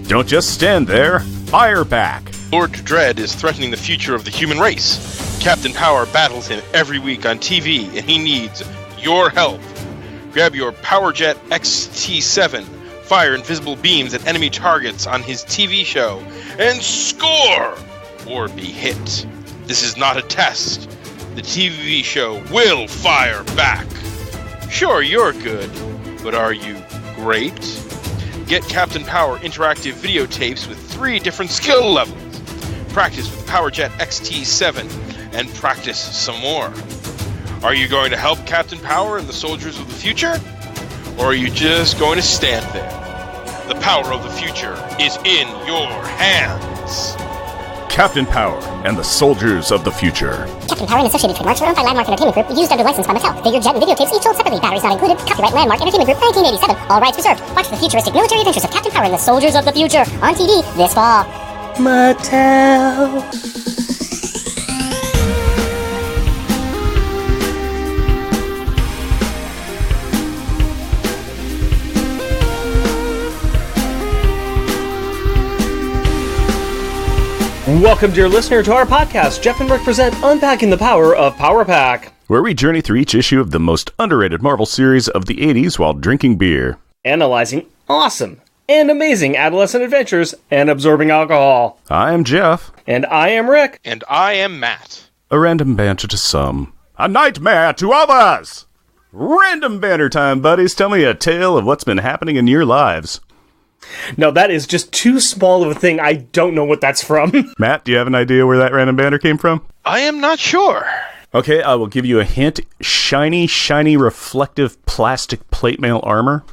Don't just stand there. Fire back. Lord Dredd is threatening the future of the human race. Captain Power battles him every week on TV, and he needs your help. Grab your PowerJet XT7, fire invisible beams at enemy targets on his TV show, and score! Or be hit. This is not a test. The TV show will fire back. Sure, you're good, but are you great? Get Captain Power interactive videotapes with 3 different skill levels. Practice with PowerJet XT7 and practice some more. Are you going to help Captain Power and the soldiers of the future? Or are you just going to stand there? The power of the future is in your hands. Captain Power and the soldiers of the future. Captain Power and associated trademarks are owned by Landmark Entertainment Group, used under license by Mattel. Figure Jet and videotapes each sold separately. Batteries not included. Copyright Landmark Entertainment Group, 1987. All rights reserved. Watch the futuristic military adventures of Captain Power and the soldiers of the future on TV this fall. Mattel. Welcome, dear listener, to our podcast. Jeff and Rick present Unpacking the Power of Power Pack, where we journey through each issue of the most underrated Marvel series of the 80s while drinking beer. analyzing awesome and amazing adolescent adventures and absorbing alcohol. I am Jeff. And I am Rick. And I am Matt. A random banter to some, a nightmare to others. Random banter time, buddies. Tell me a tale of what's been happening in your lives. No, that is just too small of a thing. I don't know what that's from. Matt, do you have an idea where that random banter came from? I am not sure. Okay, I will give you a hint. Shiny, reflective plastic plate mail armor.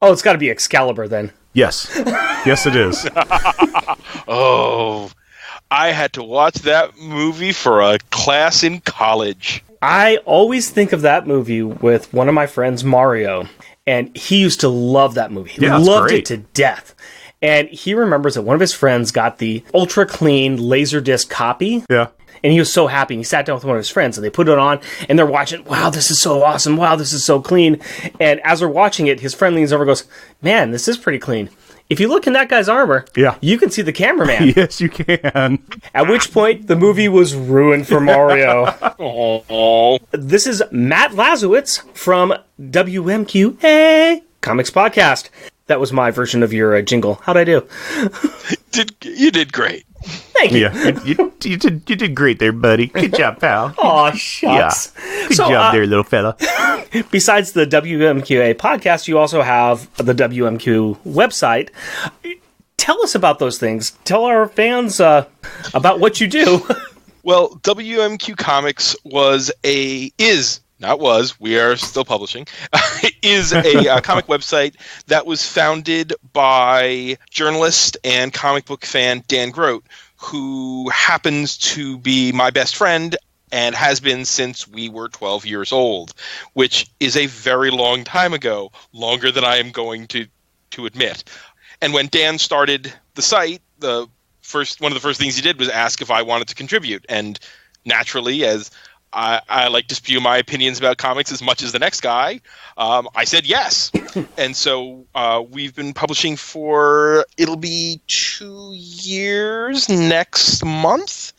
Oh, it's got to be Excalibur then. Yes. Yes, it is. Oh, I had to watch that movie for a class in college. I always think of that movie with one of my friends, Mario, and he used to love that movie. He loved it to death. And he remembers that one of his friends got the ultra clean Laserdisc copy. Yeah. And he was so happy. And he sat down with one of his friends, and they put it on, and they're watching. Wow, this is so awesome. Wow, this is so clean. And as they're watching it, his friend leans over and goes, man, this is pretty clean. If you look in that guy's armor, you can see the cameraman. Yes, you can. At which point, the movie was ruined for Mario. Oh. This is Matt Lazorwitz from WMQ Comics Podcast. That was my version of your jingle. How'd I do? You did great. Thank you. Yeah, you did great there, buddy. Good job, pal. Aw, shucks. Yeah. Good job there, little fella. Besides the WMQA podcast, you also have the WMQ website. Tell us about those things. Tell our fans about what you do. Well, WMQ Comics we are still publishing, is a comic website that was founded by journalist and comic book fan Dan Grote, who happens to be my best friend and has been since we were 12 years old, which is a very long time ago, longer than I am going to admit. And when Dan started the site, one of the first things he did was ask if I wanted to contribute. And naturally, as I like to spew my opinions about comics as much as the next guy, I said yes. And so we've been publishing it'll be 2 years next month.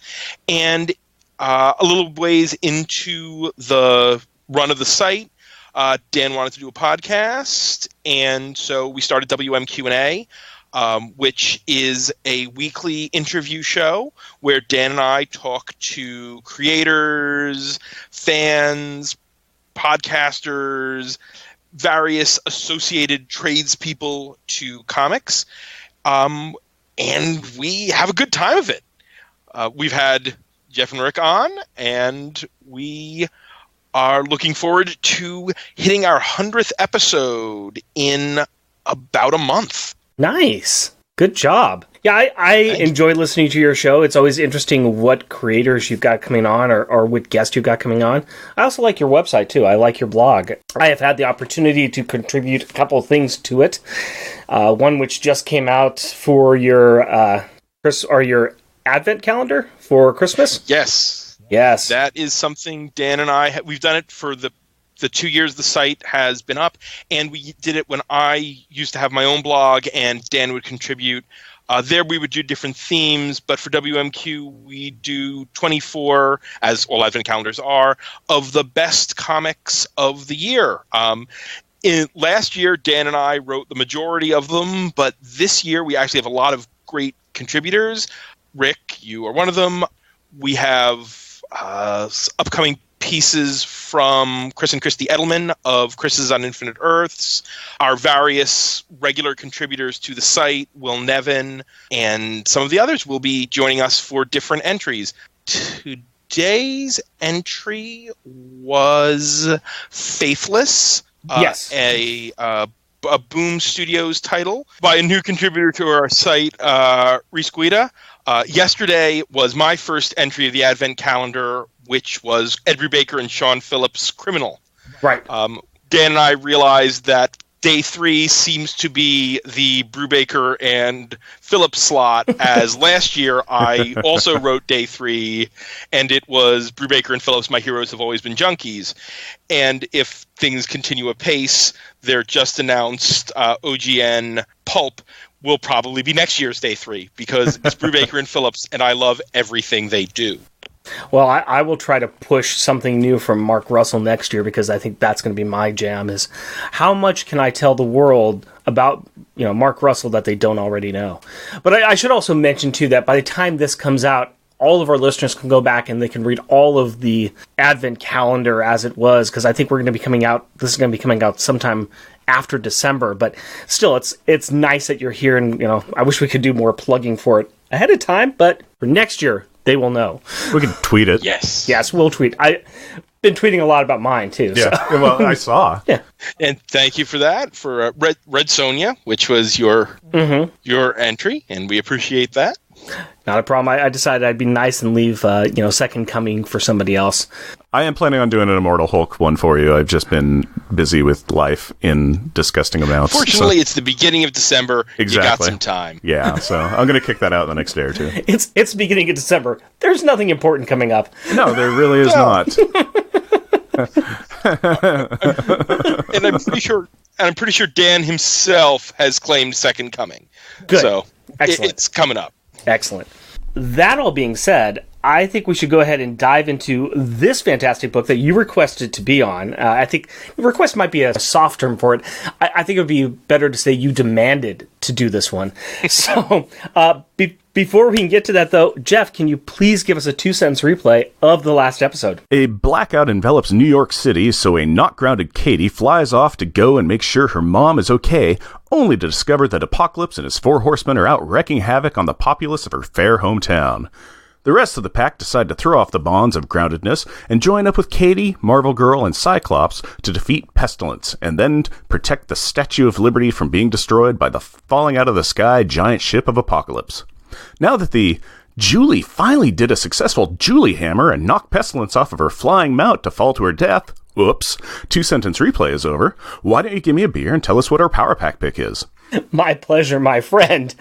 And a little ways into the run of the site, Dan wanted to do a podcast. And so we started WMQ&A. Which is a weekly interview show where Dan and I talk to creators, fans, podcasters, various associated tradespeople to comics, and we have a good time of it. We've had Jeff and Rick on, and we are looking forward to hitting our 100th episode in about a month. Nice. Good job. Yeah, I enjoy listening to your show. It's always interesting what creators you've got coming on or what guests you've got coming on. I also like your website, too. I like your blog. I have had the opportunity to contribute a couple of things to it. One which just came out for your Advent calendar for Christmas. Yes. Yes. That is something Dan and I, we've done it for the the 2 years the site has been up, and we did it when I used to have my own blog and Dan would contribute. There we would do different themes, but for WMQ we do 24, as all Advent calendars are, of the best comics of the year. Last year, Dan and I wrote the majority of them, but this year we actually have a lot of great contributors. Rick, you are one of them. We have upcoming pieces from Chris and Christy Edelman of Chris's on Infinite Earths, our various regular contributors to the site, Will Nevin, and some of the others will be joining us for different entries. Today's entry was Faithless, yes, a Boom Studios title by a new contributor to our site, Reese Guida. Yesterday was my first entry of the Advent calendar, which was Ed Brubaker and Sean Phillips' Criminal. Right. Dan and I realized that Day 3 seems to be the Brubaker and Phillips slot, as last year I also wrote Day 3, and it was Brubaker and Phillips, My Heroes Have Always Been Junkies. And if things continue apace, their just announced OGN Pulp will probably be next year's Day 3, because it's Brubaker and Phillips, and I love everything they do. Well, I will try to push something new from Mark Russell next year, because I think that's going to be my jam, is how much can I tell the world about Mark Russell that they don't already know. But I should also mention, too, that by the time this comes out, all of our listeners can go back and they can read all of the Advent calendar as it was, because I think this is going to be coming out sometime after December. But still, it's nice that you're here, and I wish we could do more plugging for it ahead of time, but for next year, they will know. We can tweet it. Yes, we'll tweet. I've been tweeting a lot about mine, too. Yeah, so. well, I saw. Yeah. And thank you for that, for Red Sonja, which was your entry, and we appreciate that. Not a problem. I decided I'd be nice and leave, Second Coming for somebody else. I am planning on doing an Immortal Hulk one for you. I've just been busy with life in disgusting amounts. Fortunately, it's the beginning of December. Exactly. You got some time. Yeah, so I'm going to kick that out the next day or two. It's the beginning of December. There's nothing important coming up. No, there really is not. And I'm pretty sure Dan himself has claimed Second Coming. Good. So Excellent. It's coming up. Excellent. That all being said, I think we should go ahead and dive into this fantastic book that you requested to be on. I think request might be a soft term for it. I think it would be better to say you demanded to do this one. So before we can get to that, though, Jeff, can you please give us a 2-sentence replay of the last episode? A blackout envelops New York City, so a not-grounded Katie flies off to go and make sure her mom is okay, only to discover that Apocalypse and his 4 horsemen are out wreaking havoc on the populace of her fair hometown. The rest of the pack decide to throw off the bonds of groundedness and join up with Katie, Marvel Girl, and Cyclops to defeat Pestilence, and then protect the Statue of Liberty from being destroyed by the falling out of the sky giant ship of Apocalypse. Now that the Julie finally did a successful Julie hammer and knocked Pestilence off of her flying mount to fall to her death, whoops, 2-sentence replay is over, why don't you give me a beer and tell us what our Power Pack pick is? My pleasure, my friend.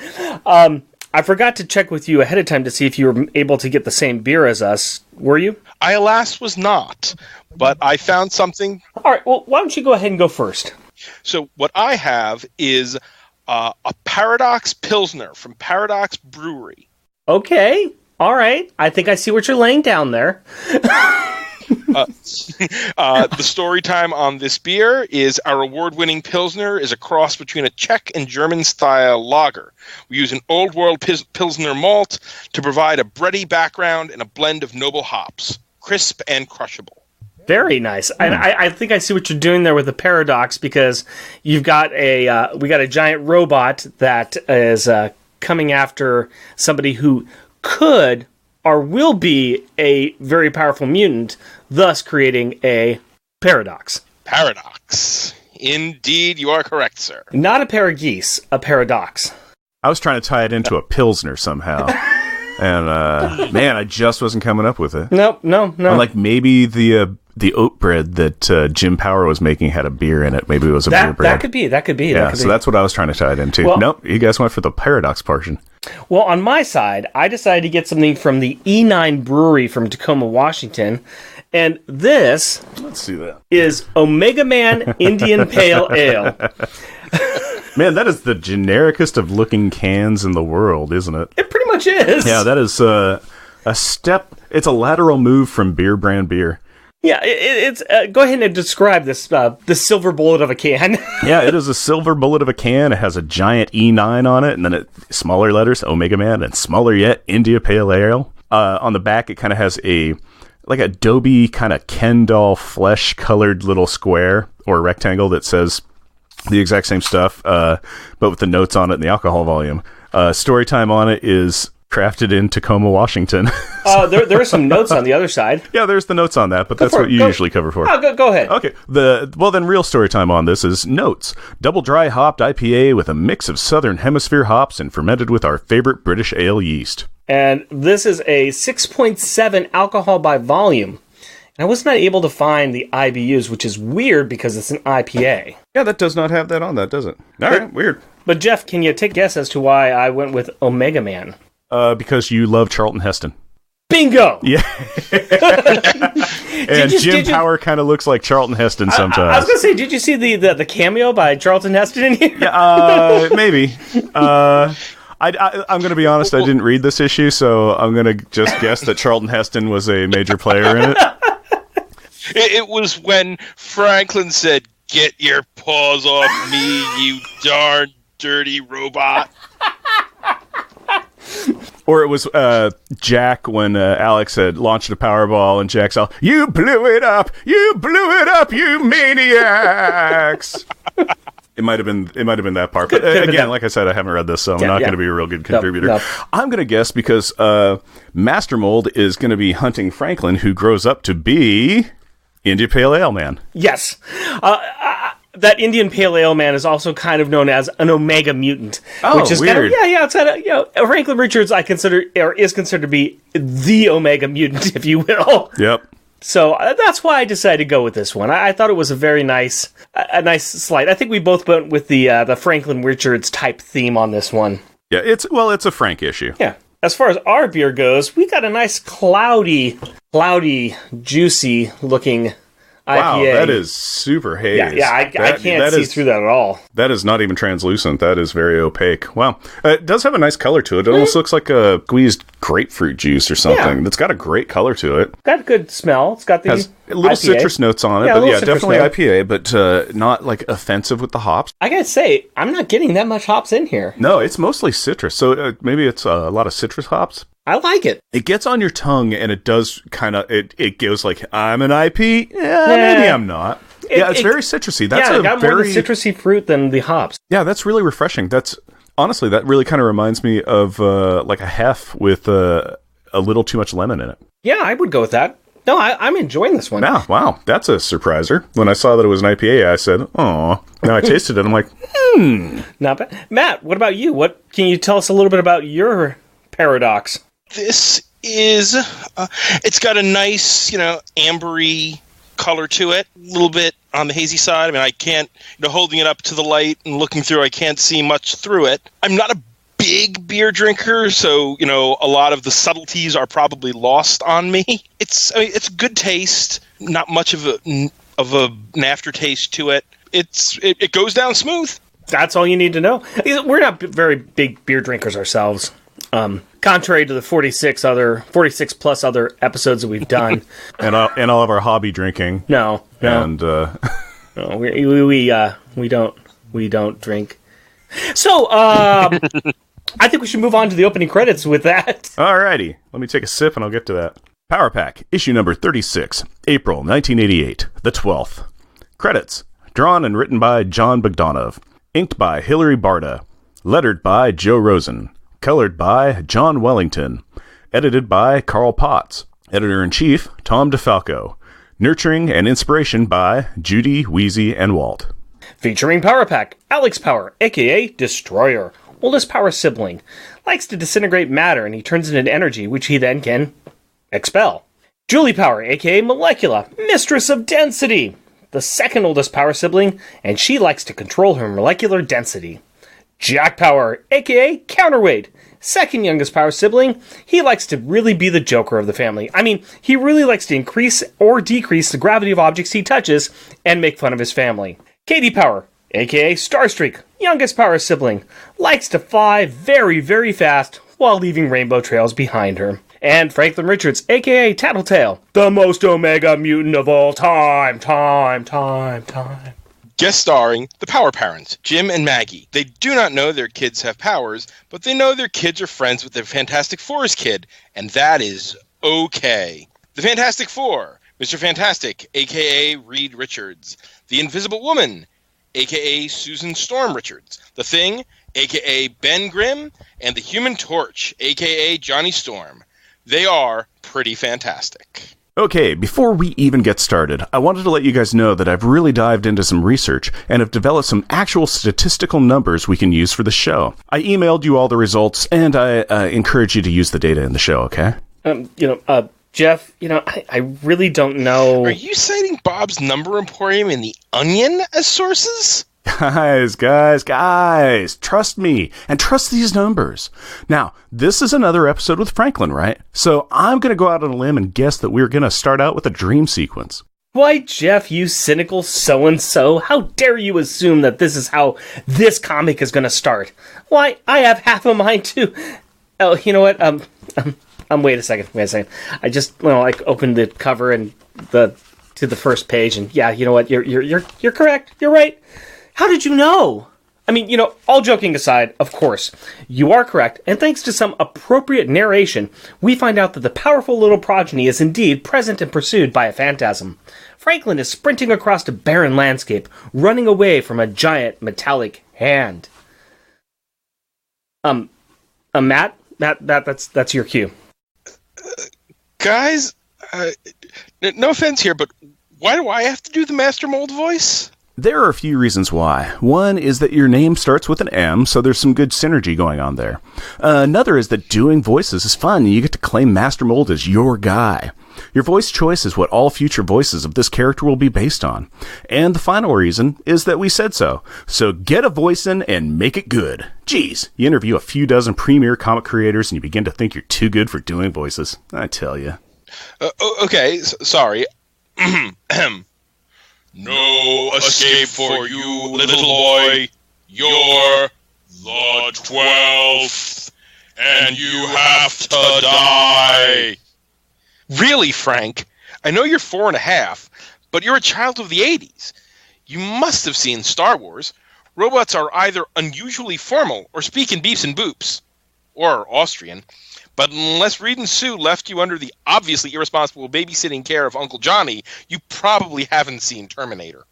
I forgot to check with you ahead of time to see if you were able to get the same beer as us. Were you? I, alas, was not, but I found something. All right, well, why don't you go ahead and go first? So what I have is a Paradox Pilsner from Paradox Brewery. Okay, all right. I think I see what you're laying down there. The story time on this beer is our award-winning Pilsner is a cross between a Czech and German-style lager. We use an old-world Pilsner malt to provide a bready background and a blend of noble hops, crisp and crushable. Very nice. And I think I see what you're doing there with the Paradox, because you've got we got a giant robot that is coming after somebody who could or will be a very powerful mutant, thus creating a paradox. Paradox. Indeed, you are correct, sir. Not a pair of geese, a paradox. I was trying to tie it into a Pilsner somehow. And, man, I just wasn't coming up with it. No. I'm like, maybe the oat bread that Jim Power was making had a beer in it. Maybe it was a beer bread. That could be. Yeah, so that's what I was trying to tie it into. Well, nope, you guys went for the paradox portion. Well, on my side, I decided to get something from the E9 Brewery from Tacoma, Washington. And this Let's see that. is Omega Man Indian Pale Ale. Man, that is the genericest of looking cans in the world, isn't it? It pretty much is. Yeah, that is a step. It's a lateral move from beer brand beer. Yeah, it's go ahead and describe this the silver bullet of a can. Yeah, it is a silver bullet of a can. It has a giant E9 on it, and then smaller letters, Omega Man, and smaller yet, India Pale Ale. On the back, it kind of has a Adobe kind of Ken doll flesh-colored little square or rectangle that says the exact same stuff, but with the notes on it and the alcohol volume. Story time on it is crafted in Tacoma, Washington. There are some notes on the other side. Yeah, there's the notes on that, but that's what you usually cover for. Oh, go ahead. Okay. Then real story time on this is notes. Double dry hopped IPA with a mix of Southern Hemisphere hops and fermented with our favorite British ale yeast. And this is a 6.7 alcohol by volume. And I was not able to find the IBUs, which is weird because it's an IPA. Yeah, that does not have that on that, does it? All right, weird. But Jeff, can you take a guess as to why I went with Omega Man? Because you love Charlton Heston. Bingo! Yeah. And Jim Power kind of looks like Charlton Heston sometimes. I was going to say, did you see the cameo by Charlton Heston in here? Yeah, maybe. I'm going to be honest, I didn't read this issue, so I'm going to just guess that Charlton Heston was a major player in it. It was when Franklin said, "Get your paws off me, you darn dirty robot." Or it was Jack when Alex had launched a Powerball and Jack's all, "You blew it up, you maniacs." It might have been that part. But again, like I said, I haven't read this, so I'm not going to be a real good contributor. No. I'm going to guess because Master Mold is going to be hunting Franklin, who grows up to be India Pale Ale Man. Yes. That Indian Pale Ale Man is also kind of known as an Omega Mutant. Oh, which is weird. Kind of, Franklin Richards is considered to be the Omega Mutant, if you will. Yep. So that's why I decided to go with this one. I thought it was a very nice slide. I think we both went with the Franklin Richards type theme on this one. Yeah, it's a Frank issue. Yeah. As far as our beer goes, we got a nice cloudy, juicy looking IPA. Wow, that is super haze. Yeah, I can't see through that at all. That is not even translucent. That is very opaque. Wow. It does have a nice color to it. It almost looks like a squeezed grapefruit juice or something. It's got a great color to it. Got a good smell. It's got the little IPA. citrus notes on it, Yeah, but yeah, definitely note. IPA, but not like offensive with the hops. I gotta say, I'm not getting that much hops in here. No, it's mostly citrus. So maybe it's a lot of citrus hops. I like it. It gets on your tongue, and it does kind of, it goes like, I'm an IP? Yeah, maybe I'm not. It's very citrusy. That's it got more of the citrusy fruit than the hops. Yeah, that's really refreshing. Honestly, that really kind of reminds me of like a hef with a little too much lemon in it. Yeah, I would go with that. No, I'm enjoying this one. Wow, that's a surpriser. When I saw that it was an IPA, I said, "Oh." Now I tasted it, I'm like, Not bad. Matt, what about you? What can you tell us a little bit about your paradox? This is, it's got a nice, ambery color to it. A little bit on the hazy side. I mean, I can't, holding it up to the light and looking through, I can't see much through it. I'm not a big beer drinker, so, a lot of the subtleties are probably lost on me. It's good taste, not much of an aftertaste to it. It goes down smooth. That's all you need to know. We're not very big beer drinkers ourselves. Contrary to the 46 plus other episodes that we've done, and all of our hobby drinking. No, and no, we don't drink. So, I think we should move on to the opening credits with that. Alrighty, let me take a sip and I'll get to that. Power Pack, issue number 36, April 1988, the 12th. Credits: drawn and written by Jon Bogdanove, inked by Hilary Barta, lettered by Joe Rosen. Colored by John Wellington. Edited by Carl Potts. Editor-in-Chief, Tom DeFalco. Nurturing and inspiration by Judy, Wheezy, and Walt. Featuring Power Pack, Alex Power, a.k.a. Destroyer, oldest Power sibling. Likes to disintegrate matter, and he turns it into energy, which he then can expel. Julie Power, a.k.a. Molecula, Mistress of Density. The second oldest Power sibling, and she likes to control her molecular density. Jack Power, a.k.a. Counterweight, second youngest power sibling, he likes to really be the Joker of the family. I mean, he really likes to increase or decrease the gravity of objects he touches and make fun of his family. Katie Power, aka Starstreak, youngest power sibling, likes to fly very, very fast while leaving rainbow trails behind her. And Franklin Richards, aka Tattletale, the most Omega mutant of all time. Guest starring the Power Parents, Jim and Maggie. They do not know their kids have powers, but they know their kids are friends with their Fantastic Four's kid, and that is okay. The Fantastic Four, Mr. Fantastic, a.k.a. Reed Richards. The Invisible Woman, a.k.a. Susan Storm Richards. The Thing, a.k.a. Ben Grimm. And the Human Torch, a.k.a. Johnny Storm. They are pretty fantastic. Okay, before we even get started, I wanted to let you guys know that I've really dived into some research and have developed some actual statistical numbers we can use for the show. I emailed you all the results, and I encourage you to use the data in the show, okay? Jeff, I really don't know. Are you citing Bob's Number Emporium and the Onion as sources? Guys, trust me, and trust these numbers. Now, this is another episode with Franklin, right? So I'm going to go out on a limb and guess that we're going to start out with a dream sequence. Why, Jeff, you cynical so-and-so, how dare you assume that this is how this comic is going to start? Why, I have half of mine, too. Oh, you know what, wait a second. I just, opened the cover and to the first page, and yeah, you know what, you're correct, you're right. How did you know? I mean, all joking aside, of course, you are correct, and thanks to some appropriate narration, we find out that the powerful little progeny is indeed present and pursued by a phantasm. Franklin is sprinting across a barren landscape, running away from a giant metallic hand. Matt, that's your cue. Guys, no offense here, but why do I have to do the Master Mold voice? There are a few reasons why. One is that your name starts with an M, so there's some good synergy going on there. Another is that doing voices is fun, and you get to claim Master Mold as your guy. Your voice choice is what all future voices of this character will be based on. And the final reason is that we said so. So get a voice in and make it good. Geez, you interview a few dozen premier comic creators and you begin to think you're too good for doing voices. I tell you. Okay, sorry. No escape for you, little boy. You're the 12th, and you have to die. Really, Frank? I know you're 4.5, but you're a child of the 80s. You must have seen Star Wars. Robots are either unusually formal or speak in beeps and boops. Or Austrian. But unless Reed and Sue left you under the obviously irresponsible babysitting care of Uncle Johnny, you probably haven't seen Terminator.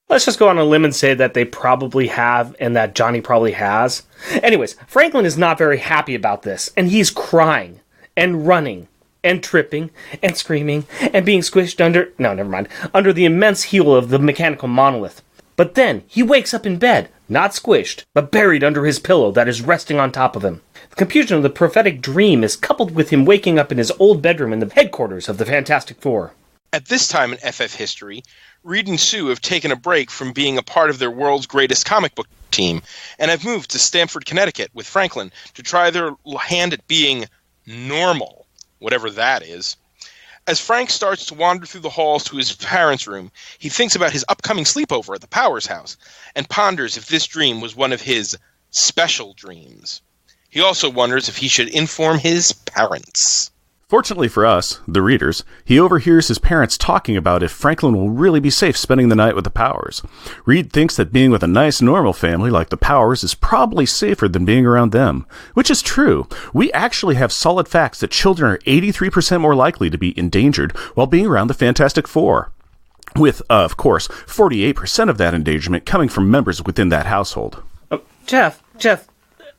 Let's just go on a limb and say that they probably have, and that Johnny probably has. Anyways, Franklin is not very happy about this, and he's crying, and running, and tripping, and screaming, and being squished under the immense heel of the mechanical monolith. But then, he wakes up in bed, not squished, but buried under his pillow that is resting on top of him. The confusion of the prophetic dream is coupled with him waking up in his old bedroom in the headquarters of the Fantastic Four. At this time in FF history, Reed and Sue have taken a break from being a part of their world's greatest comic book team, and have moved to Stamford, Connecticut with Franklin to try their hand at being normal, whatever that is. As Frank starts to wander through the halls to his parents' room, he thinks about his upcoming sleepover at the Powers house, and ponders if this dream was one of his special dreams. He also wonders if he should inform his parents. Fortunately for us, the readers, he overhears his parents talking about if Franklin will really be safe spending the night with the Powers. Reed thinks that being with a nice, normal family like the Powers is probably safer than being around them, which is true. We actually have solid facts that children are 83% more likely to be endangered while being around the Fantastic Four. With, of course, 48% of that endangerment coming from members within that household. Jeff,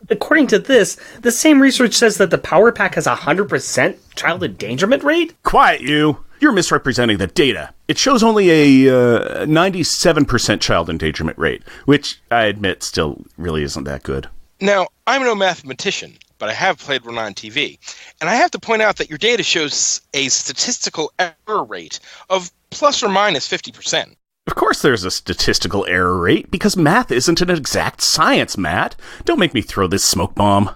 according to this, the same research says that the Power Pack has a 100% child endangerment rate? Quiet, you! You're misrepresenting the data. It shows only a 97% child endangerment rate, which I admit still really isn't that good. Now, I'm no mathematician, but I have played one on TV, and I have to point out that your data shows a statistical error rate of plus or minus 50%. Of course there's a statistical error rate, because math isn't an exact science, Matt. Don't make me throw this smoke bomb.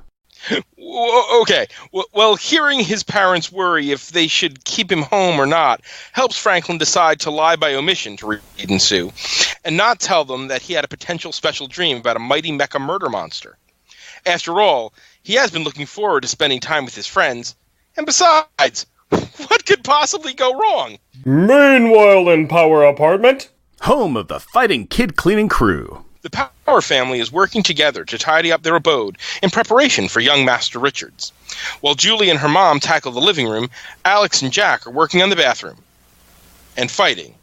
Okay. Well, hearing his parents worry if they should keep him home or not helps Franklin decide to lie by omission to Reed and Sue and not tell them that he had a potential special dream about a mighty mecha murder monster. After all, he has been looking forward to spending time with his friends. And besides, what could possibly go wrong? Meanwhile in Power Apartment, home of the fighting kid cleaning crew. The Power family is working together to tidy up their abode in preparation for young Master Richards. While Julie and her mom tackle the living room, Alex and Jack are working on the bathroom. And fighting.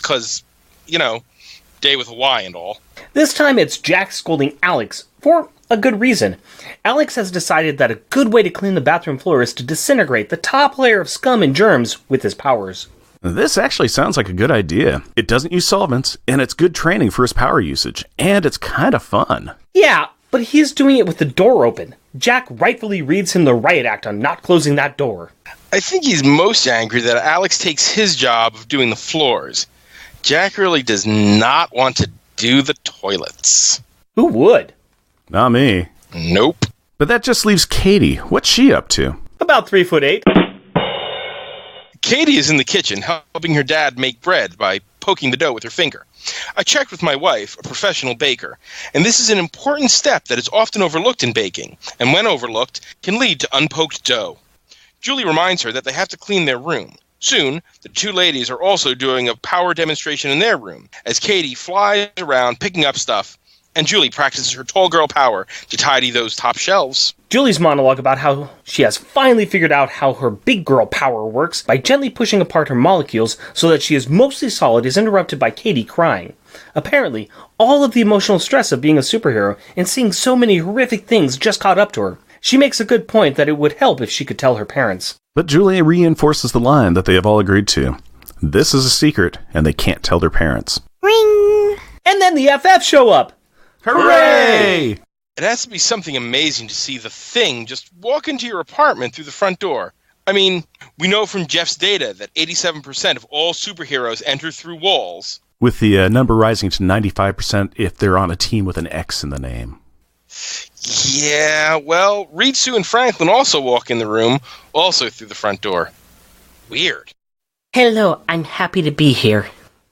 'Cause, day with a Y and all. This time it's Jack scolding Alex for a good reason. Alex has decided that a good way to clean the bathroom floor is to disintegrate the top layer of scum and germs with his powers. This actually sounds like a good idea. It doesn't use solvents, and it's good training for his power usage, and it's kind of fun. Yeah, but he's doing it with the door open. Jack rightfully reads him the riot act on not closing that door. I think he's most angry that Alex takes his job of doing the floors. Jack really does not want to do the toilets. Who would? Not me. Nope. But that just leaves Katie. What's she up to? About 3'8". Katie is in the kitchen helping her dad make bread by poking the dough with her finger. I checked with my wife, a professional baker, and this is an important step that is often overlooked in baking, and when overlooked, can lead to unpoked dough. Julie reminds her that they have to clean their room. Soon, the two ladies are also doing a power demonstration in their room, as Katie flies around picking up stuff, and Julie practices her tall girl power to tidy those top shelves. Julie's monologue about how she has finally figured out how her big girl power works by gently pushing apart her molecules so that she is mostly solid is interrupted by Katie crying. Apparently, all of the emotional stress of being a superhero and seeing so many horrific things just caught up to her. She makes a good point that it would help if she could tell her parents. But Julie reinforces the line that they have all agreed to. This is a secret, and they can't tell their parents. Ring! And then the FF show up! Hooray! It has to be something amazing to see the Thing just walk into your apartment through the front door. I mean, we know from Jeff's data that 87% of all superheroes enter through walls. With the number rising to 95% if they're on a team with an X in the name. Yeah, well, Reed, Sue, and Franklin also walk in the room, also through the front door. Weird. Hello, I'm happy to be here.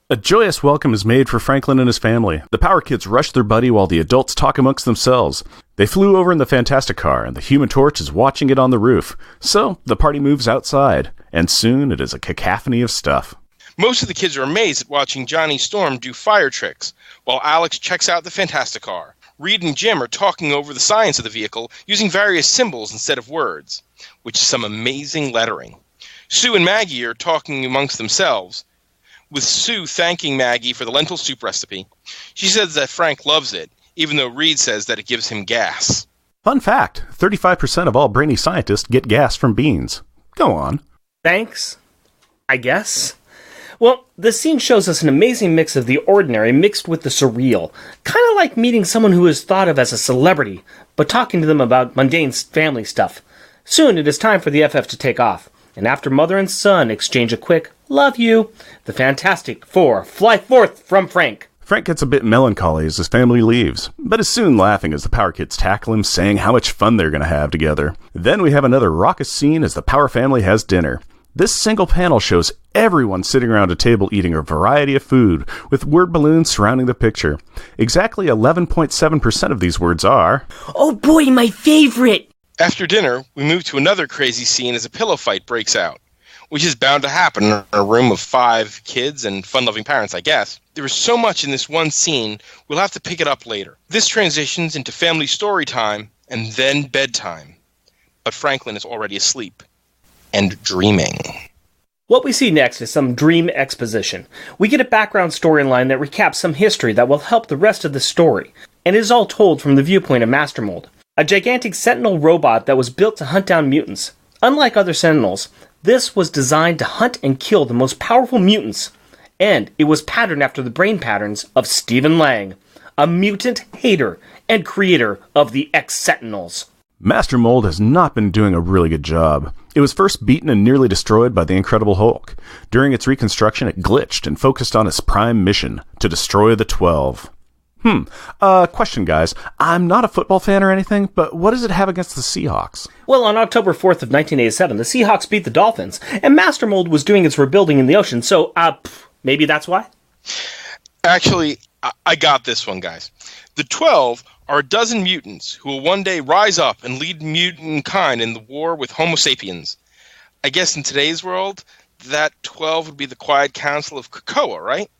A joyous welcome is made for Franklin and his family. The Power Kids rush their buddy while the adults talk amongst themselves. They flew over in the Fantastic Car, and the Human Torch is watching it on the roof. So, the party moves outside, and soon it is a cacophony of stuff. Most of the kids are amazed at watching Johnny Storm do fire tricks, while Alex checks out the Fantastic Car. Reed and Jim are talking over the science of the vehicle using various symbols instead of words, which is some amazing lettering. Sue and Maggie are talking amongst themselves, with Sue thanking Maggie for the lentil soup recipe. She says that Frank loves it, even though Reed says that it gives him gas. Fun fact, 35% of all brainy scientists get gas from beans. Go on. Thanks, I guess. Well, the scene shows us an amazing mix of the ordinary mixed with the surreal. Kind of like meeting someone who is thought of as a celebrity, but talking to them about mundane family stuff. Soon it is time for the FF to take off, and after mother and son exchange a quick "love you," the Fantastic Four fly forth from Frank. Frank gets a bit melancholy as his family leaves, but is soon laughing as the Power Kids tackle him, saying how much fun they're going to have together. Then we have another raucous scene as the Power family has dinner. This single panel shows everyone sitting around a table eating a variety of food, with word balloons surrounding the picture. Exactly 11.7% of these words are, Oh boy, my favorite! After dinner, we move to another crazy scene as a pillow fight breaks out, which is bound to happen in a room of 5 kids and fun-loving parents, I guess. There is so much in this one scene, we'll have to pick it up later. This transitions into family story time and then bedtime. But Franklin is already asleep and dreaming. What we see next is some dream exposition. We get a background storyline that recaps some history that will help the rest of the story, and it is all told from the viewpoint of Master Mold, a gigantic Sentinel robot that was built to hunt down mutants. Unlike other Sentinels, this was designed to hunt and kill the most powerful mutants, and it was patterned after the brain patterns of Stephen Lang, a mutant hater and creator of the X-Sentinels. Master Mold has not been doing a really good job. It was first beaten and nearly destroyed by the Incredible Hulk. During its reconstruction, it glitched and focused on its prime mission, to destroy the 12. Question, guys. I'm not a football fan or anything, but what does it have against the Seahawks? Well, on October 4th of 1987, the Seahawks beat the Dolphins, and Master Mold was doing its rebuilding in the ocean, so, maybe that's why? Actually, I got this one, guys. The 12 are a dozen mutants who will one day rise up and lead mutant kind in the war with Homo sapiens. I guess in today's world, that 12 would be the Quiet Council of Krakoa, right?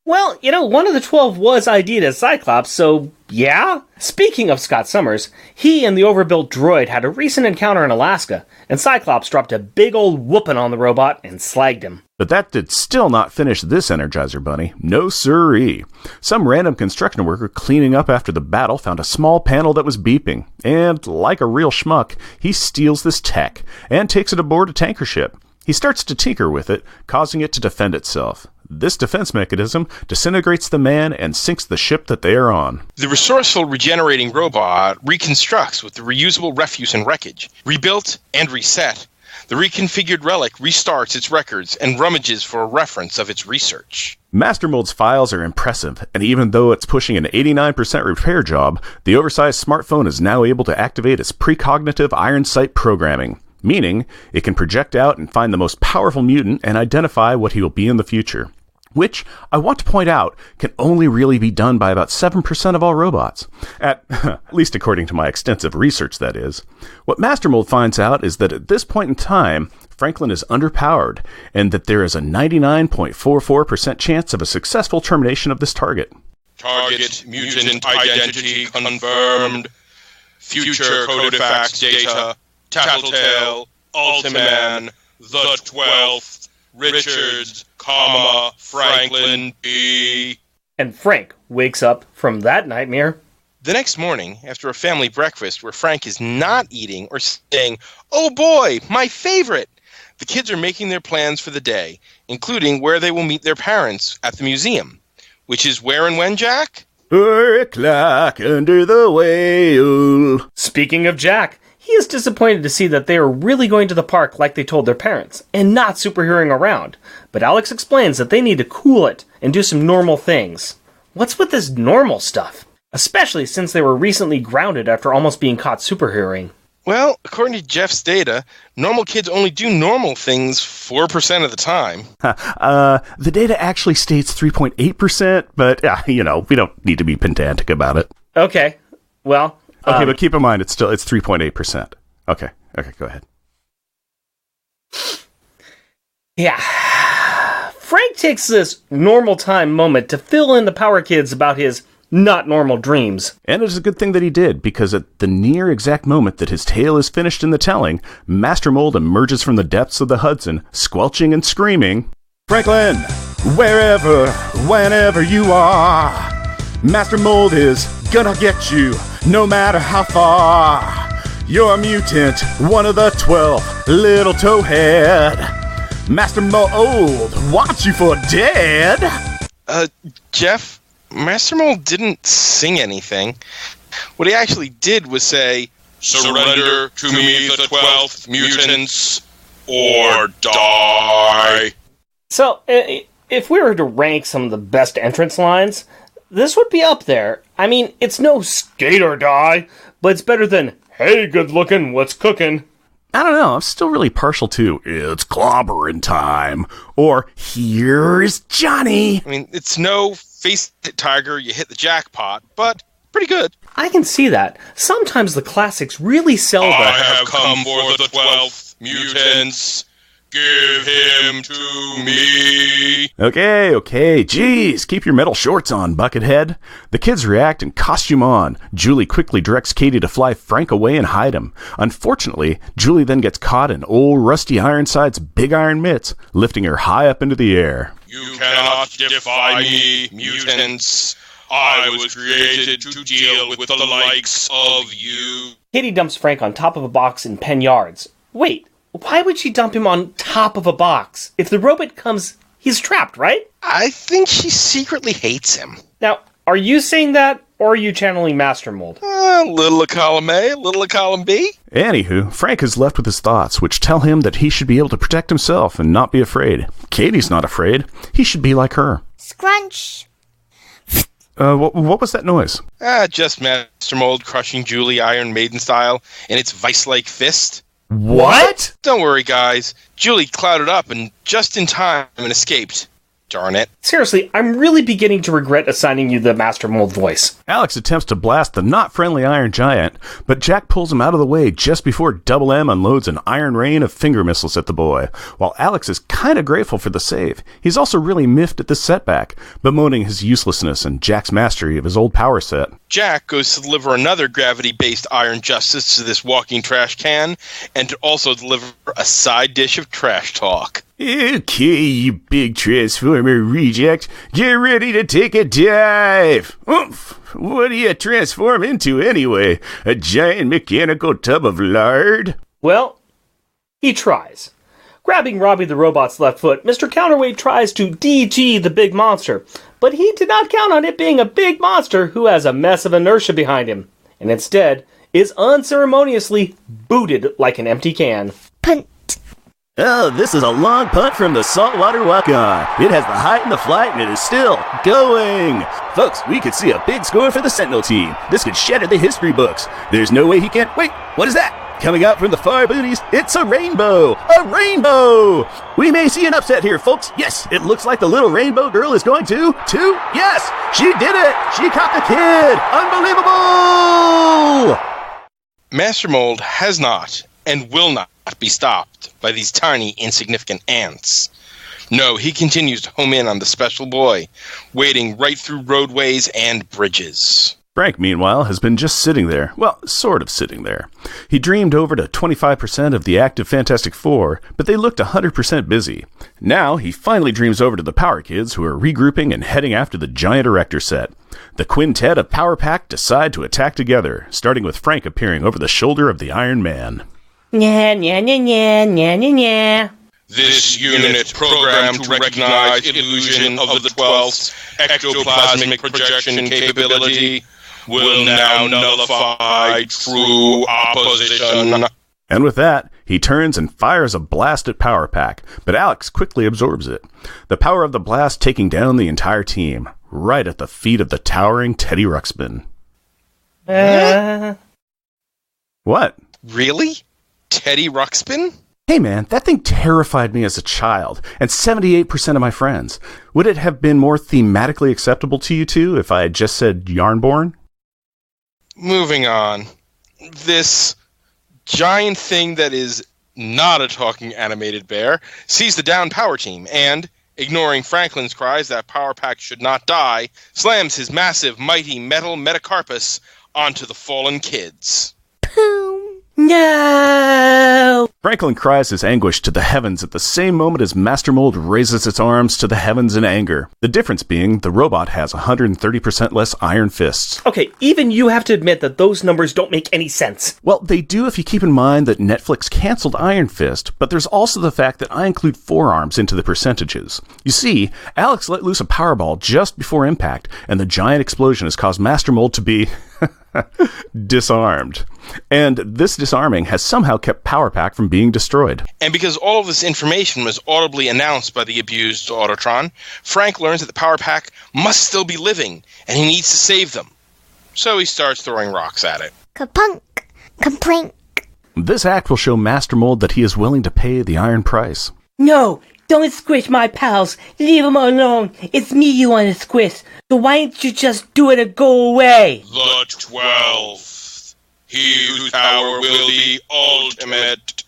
Well, one of the 12 was ID'd as Cyclops, so yeah? Speaking of Scott Summers, he and the overbuilt droid had a recent encounter in Alaska, and Cyclops dropped a big old whooping on the robot and slagged him. But that did still not finish this Energizer Bunny. No siree. Some random construction worker cleaning up after the battle found a small panel that was beeping, and like a real schmuck, he steals this tech and takes it aboard a tanker ship. He starts to tinker with it, causing it to defend itself. This defense mechanism disintegrates the man and sinks the ship that they are on. The resourceful regenerating robot reconstructs with the reusable refuse and wreckage. Rebuilt and reset, the reconfigured relic restarts its records and rummages for a reference of its research. Master Mold's files are impressive, and even though it's pushing an 89% repair job, the oversized smartphone is now able to activate its precognitive iron sight programming, meaning it can project out and find the most powerful mutant and identify what he will be in the future. Which, I want to point out, can only really be done by about 7% of all robots. At least according to my extensive research, that is. What Master Mold finds out is that at this point in time, Franklin is underpowered, and that there is a 99.44% chance of a successful termination of this target. Target mutant identity confirmed. Future Codifax data. Tattletale. Ultiman. The 12th. Richards, Franklin B. And Frank wakes up from that nightmare. The next morning, after a family breakfast where Frank is not eating or saying, "Oh boy, my favorite," the kids are making their plans for the day, including where they will meet their parents at the museum. Which is where and when, Jack? 4 o'clock under the whale. Speaking of Jack, he is disappointed to see that they are really going to the park like they told their parents, and not superheroing around. But Alex explains that they need to cool it and do some normal things. What's with this normal stuff? Especially since they were recently grounded after almost being caught superheroing. Well, according to Jeff's data, normal kids only do normal things 4% of the time. The data actually states 3.8%, but, we don't need to be pedantic about it. Okay, well... Okay, but keep in mind, it's 3.8%. Okay, go ahead. Yeah. Frank takes this normal time moment to fill in the Power Kids about his not normal dreams. And it is a good thing that he did, because at the near exact moment that his tale is finished in the telling, Master Mold emerges from the depths of the Hudson, squelching and screaming, "Franklin, wherever, whenever you are, Master Mold is gonna get you, no matter how far. You're a mutant, one of the 12, little towhead. Master Mold wants you for dead." Jeff, Master Mold didn't sing anything. What he actually did was say, "Surrender to me the 12th mutants, or die." So, if we were to rank some of the best entrance lines, this would be up there. I mean, it's no skate or die, but it's better than, "Hey, good looking, what's cooking?" I don't know, I'm still really partial to, "It's clobbering time," or "Here's Johnny." I mean, it's no face it, tiger, you hit the jackpot, but pretty good. I can see that. Sometimes the classics really sell the... I have come for the 12th mutants. Give him to me. Okay, geez, keep your metal shorts on, Buckethead. The kids react and costume on. Julie quickly directs Katie to fly Frank away and hide him. Unfortunately, Julie then gets caught in old Rusty Ironside's big iron mitts, lifting her high up into the air. You cannot defy me, mutants. I was created to deal with the likes of you. Katie dumps Frank on top of a box in Penn Yards. Wait. Why would she dump him on top of a box? If the robot comes, he's trapped, right? I think she secretly hates him. Now, are you saying that, or are you channeling Master Mold? Little of column A, little of column B. Anywho, Frank is left with his thoughts, which tell him that he should be able to protect himself and not be afraid. Katie's not afraid. He should be like her. Scrunch. What was that noise? Just Master Mold crushing Julie Iron Maiden style in its vice-like fist. What? Don't worry, guys. Julie clouded up and just in time and escaped. Darn it. Seriously, I'm really beginning to regret assigning you the Master Mold voice. Alex attempts to blast the not-friendly Iron Giant, but Jack pulls him out of the way just before Double M unloads an iron rain of finger missiles at the boy. While Alex is kind of grateful for the save, he's also really miffed at this setback, bemoaning his uselessness and Jack's mastery of his old power set. Jack goes to deliver another gravity-based iron justice to this walking trash can, and to also deliver a side dish of trash talk. Okay, you big Transformer reject, get ready to take a dive! Oomph! What do you transform into anyway? A giant mechanical tub of lard? Well, he tries. Grabbing Robbie the Robot's left foot, Mr. Counterweight tries to DG the big monster, but he did not count on it being a big monster who has a mess of inertia behind him, and instead is unceremoniously booted like an empty can. Punt. Oh, this is a long punt from the saltwater walk-on. It has the height and the flight, and it is still going. Folks, we could see a big score for the Sentinel team. This could shatter the history books. There's no way he can't... Wait, what is that? Coming out from the far boonies, it's a rainbow! A rainbow! We may see an upset here, folks. Yes, it looks like the little rainbow girl is going to... Yes! She did it! She caught the kid! Unbelievable! Master Mold has not and will not be stopped by these tiny, insignificant ants. No, he continues to home in on the special boy, wading right through roadways and bridges. Frank, meanwhile, has been just sitting there. Well, sort of sitting there. He dreamed over to 25% of the active Fantastic Four, but they looked 100% busy. Now, he finally dreams over to the Power Kids, who are regrouping and heading after the giant Erector set. The quintet of Power Pack decide to attack together, starting with Frank appearing over the shoulder of the Iron Man. Nya, nya, nya, nya, nya, nya, nya. This unit programmed to recognize illusion of the 12th ectoplasmic projection capability will now nullify true opposition. And with that, he turns and fires a blast at Power Pack, but Alex quickly absorbs it. The power of the blast taking down the entire team, right at the feet of the towering Teddy Ruxpin. What? Really? Teddy Ruxpin? Hey man, that thing terrified me as a child, and 78% of my friends. Would it have been more thematically acceptable to you two if I had just said Yarnborn? Moving on. This giant thing that is not a talking animated bear sees the downed power team and, ignoring Franklin's cries that Power Pack should not die, slams his massive, mighty metal metacarpus onto the fallen kids. Boom. No! Franklin cries his anguish to the heavens at the same moment as Master Mold raises its arms to the heavens in anger. The difference being the robot has 130% less iron fists. Okay, even you have to admit that those numbers don't make any sense. Well, they do if you keep in mind that Netflix canceled Iron Fist, but there's also the fact that I include forearms into the percentages. You see, Alex let loose a Powerball just before impact, and the giant explosion has caused Master Mold to be... disarmed. And this disarming has somehow kept Power Pack from being destroyed. And because all of this information was audibly announced by the abused Autotron, Frank learns that the Power Pack must still be living, and he needs to save them. So he starts throwing rocks at it. Kapunk. Complaint. This act will show Master Mold that he is willing to pay the iron price. No, don't squish my pals. Leave them alone. It's me you want to squish. So why don't you just do it and go away? The 12th. He whose power will be ultimate.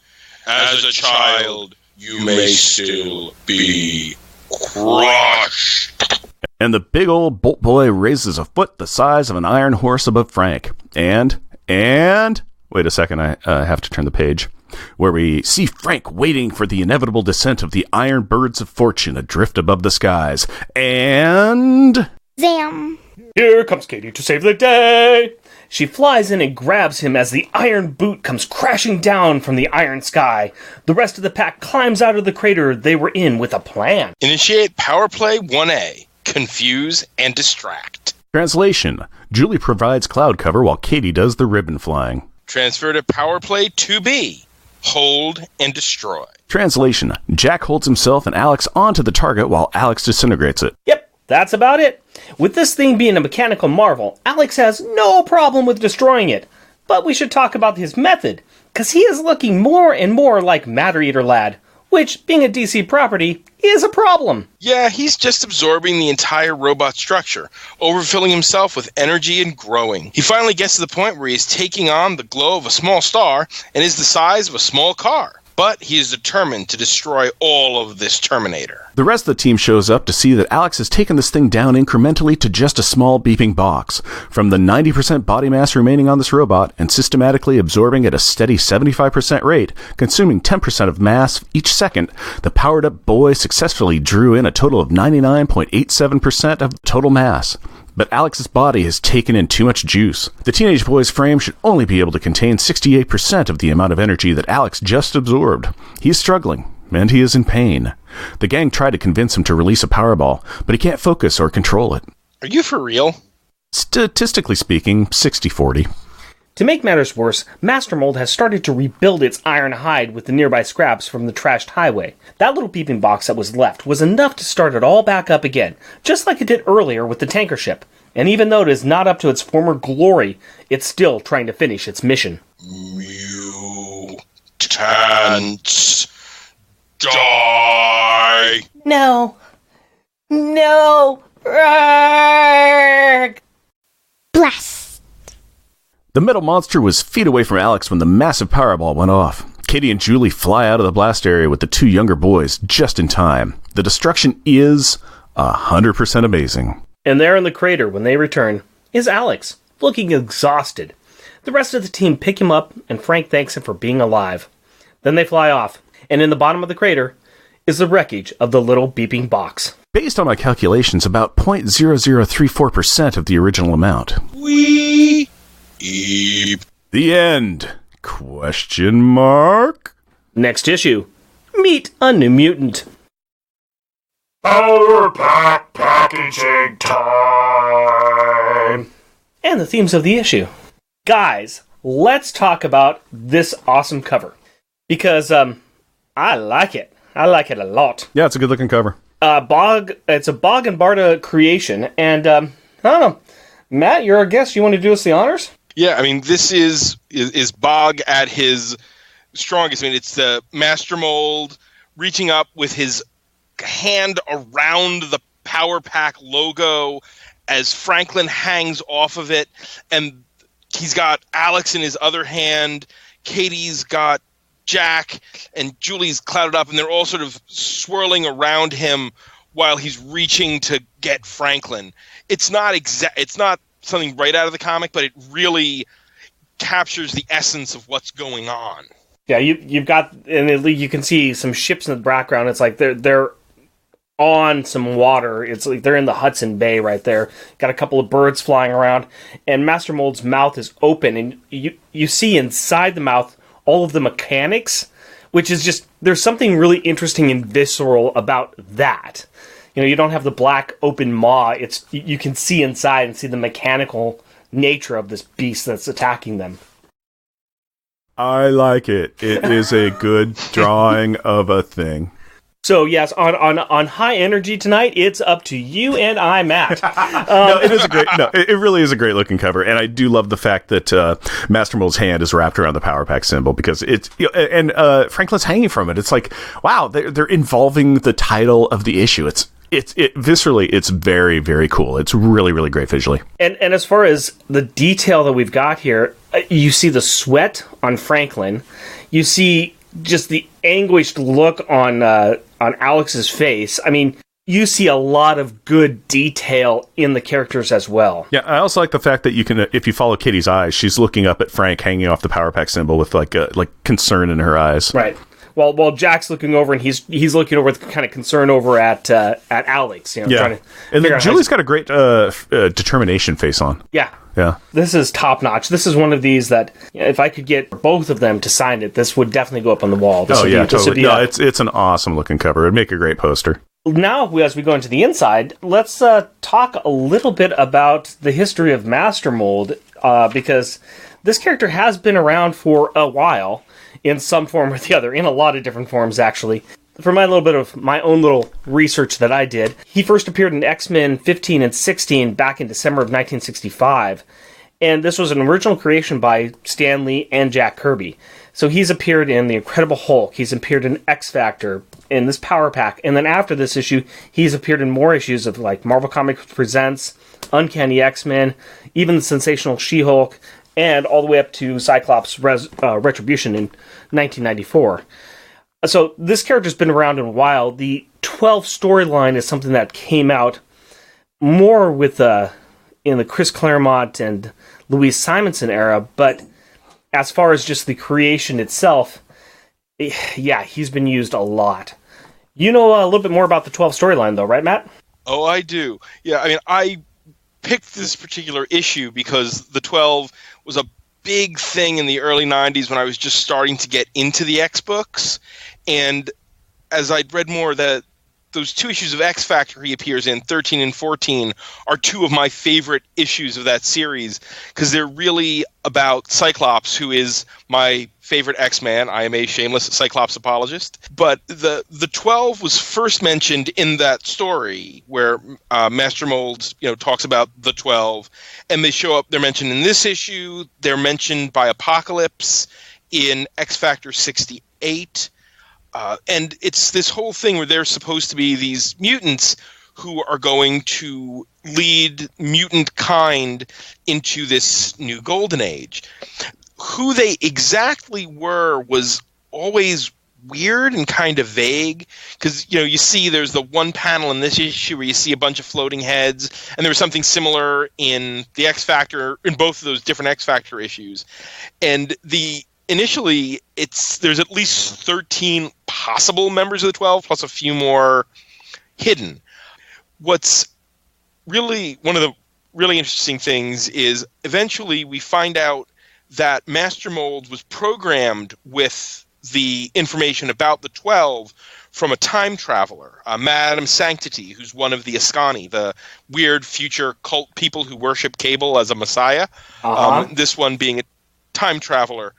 As a child, you may still be crushed. And the big old Bolt Boy raises a foot the size of an iron horse above Frank. And... Wait a second, I have to turn the page. Where we see Frank waiting for the inevitable descent of the iron birds of fortune adrift above the skies. And... Zam. Here comes Katie to save the day! She flies in and grabs him as the iron boot comes crashing down from the iron sky. The rest of the pack climbs out of the crater they were in with a plan. Initiate Power Play 1A. Confuse and distract. Translation. Julie provides cloud cover while Katie does the ribbon flying. Transfer to Power Play 2B. Hold and destroy. Translation. Jack holds himself and Alex onto the target while Alex disintegrates it. Yep, That's about it. With this thing being a mechanical marvel, Alex has no problem with destroying it. But we should talk about his method, because he is looking more and more like Matter Eater Lad, which, being a DC property, is a problem. Yeah, he's just absorbing the entire robot structure, overfilling himself with energy and growing. He finally gets to the point where he is taking on the glow of a small star and is the size of a small car. But he is determined to destroy all of this Terminator. The rest of the team shows up to see that Alex has taken this thing down incrementally to just a small beeping box. From the 90% body mass remaining on this robot and systematically absorbing at a steady 75% rate, consuming 10% of mass each second, the powered-up boy successfully drew in a total of 99.87% of total mass. But Alex's body has taken in too much juice. The teenage boy's frame should only be able to contain 68% of the amount of energy that Alex just absorbed. He is struggling, and he is in pain. The gang tried to convince him to release a Powerball, but he can't focus or control it. Are you for real? Statistically speaking, 60-40. To make matters worse, Master Mold has started to rebuild its iron hide with the nearby scraps from the trashed highway. That little beeping box that was left was enough to start it all back up again, just like it did earlier with the tanker ship. And even though it is not up to its former glory, it's still trying to finish its mission. Mutants die! No. No. Blast. The metal monster was feet away from Alex when the massive Powerball went off. Katie and Julie fly out of the blast area with the two younger boys just in time. The destruction is 100% amazing. And there in the crater, when they return, is Alex, looking exhausted. The rest of the team pick him up, and Frank thanks him for being alive. Then they fly off, and in the bottom of the crater is the wreckage of the little beeping box. Based on my calculations, about 0.0034% of the original amount. We... The end? Question mark? Next issue. Meet a new mutant. Power Pack Packaging Time! And the themes of the issue. Guys, let's talk about this awesome cover. Because, I like it. I like it a lot. Yeah, it's a good looking cover. It's a Bog and Barta creation, and, I don't know. Matt, you're our guest. You want to do us the honors? Yeah, I mean, this is Bog at his strongest. I mean, it's the Master Mold reaching up with his hand around the Power Pack logo as Franklin hangs off of it, and he's got Alex in his other hand. Katie's got Jack, and Julie's clouded up, and they're all sort of swirling around him while he's reaching to get Franklin. It's not something right out of the comic, but it really captures the essence of what's going on. Yeah, you've got, and you can see some ships in the background. It's like they're on some water. It's like they're in the Hudson Bay right there. Got a couple of birds flying around, and Master Mold's mouth is open, and you see inside the mouth all of the mechanics, which is just, there's something really interesting and visceral about that. You know, you don't have the black open maw. It's, you can see inside and see the mechanical nature of this beast that's attacking them. I like it. It is a good drawing of a thing. So yes, on high energy tonight, it's up to you and I, Matt. No, it is a great. No, it really is a great looking cover, and I do love the fact that Master Mold's hand is wrapped around the Power Pack symbol, because it's, and Franklin's hanging from it. It's like, wow, they're involving the title of the issue. It's viscerally, it's very, very cool. It's really, really great visually. And as far as the detail that we've got here, you see the sweat on Franklin. You see just the anguished look on Alex's face. I mean, you see a lot of good detail in the characters as well. Yeah, I also like the fact that you can, if you follow Katie's eyes, she's looking up at Frank hanging off the Power Pack symbol with like concern in her eyes. Right. While Jack's looking over, and he's looking over with kind of concern over at Alex. You know, yeah. And then Julie's got a great determination face on. Yeah. Yeah. This is top notch. This is one of these that, if I could get both of them to sign it, this would definitely go up on the wall. Totally. No, it's an awesome looking cover. It'd make a great poster. Now, as we go into the inside, let's talk a little bit about the history of Master Mold, because this character has been around for a while in some form or the other, in a lot of different forms, actually. for my little bit of my own little research that I did, he first appeared in X-Men 15 and 16 back in December of 1965. And this was an original creation by Stan Lee and Jack Kirby. So he's appeared in The Incredible Hulk, he's appeared in X-Factor, in this Power Pack, and then after this issue, he's appeared in more issues of like Marvel Comics Presents, Uncanny X-Men, even the Sensational She-Hulk, and all the way up to Cyclops Retribution in 1994. So this character's been around in a while. The 12 storyline is something that came out more with in the Chris Claremont and Louise Simonson era, but as far as just the creation itself, yeah, he's been used a lot. You know a little bit more about the 12 storyline, though, right, Matt? Oh, I do. Yeah, I mean, I picked this particular issue because the 12 was a big thing in the early 90s when I was just starting to get into the X-books. And as I'd read more, those two issues of X-Factor he appears in, 13 and 14, are two of my favorite issues of that series because they're really about Cyclops, who is my favorite X-Man. I am a shameless Cyclops apologist. But the 12 was first mentioned in that story where Master Mold talks about the 12, and they show up. They're mentioned in this issue. They're mentioned by Apocalypse in X-Factor 68. And it's this whole thing where they're supposed to be these mutants who are going to lead mutant kind into this new golden age. Who they exactly were was always weird and kind of vague because, you see there's the one panel in this issue where you see a bunch of floating heads, and there was something similar in the X-Factor, in both of those different X-Factor issues. And initially, there's at least 13 possible members of the 12, plus a few more hidden. What's really one of the really interesting things is eventually we find out that Master Mold was programmed with the information about the 12 from a time traveler, Madame Sanctity, who's one of the Ascani, the weird future cult people who worship Cable as a messiah. This one being a time traveler.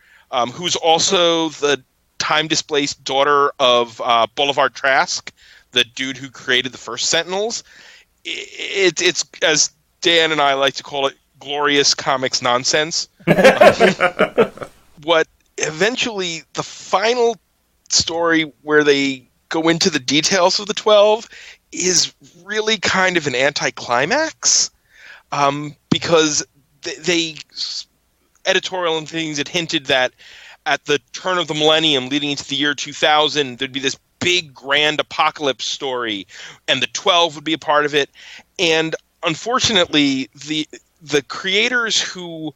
Who's also the time-displaced daughter of Boulevard Trask, the dude who created the first Sentinels. It's, as Dan and I like to call it, glorious comics nonsense. What eventually, the final story where they go into the details of the 12 is really kind of an anticlimax, because they editorial and things had hinted that at the turn of the millennium leading into the year 2000, there'd be this big grand apocalypse story, and the 12 would be a part of it. And unfortunately, the creators who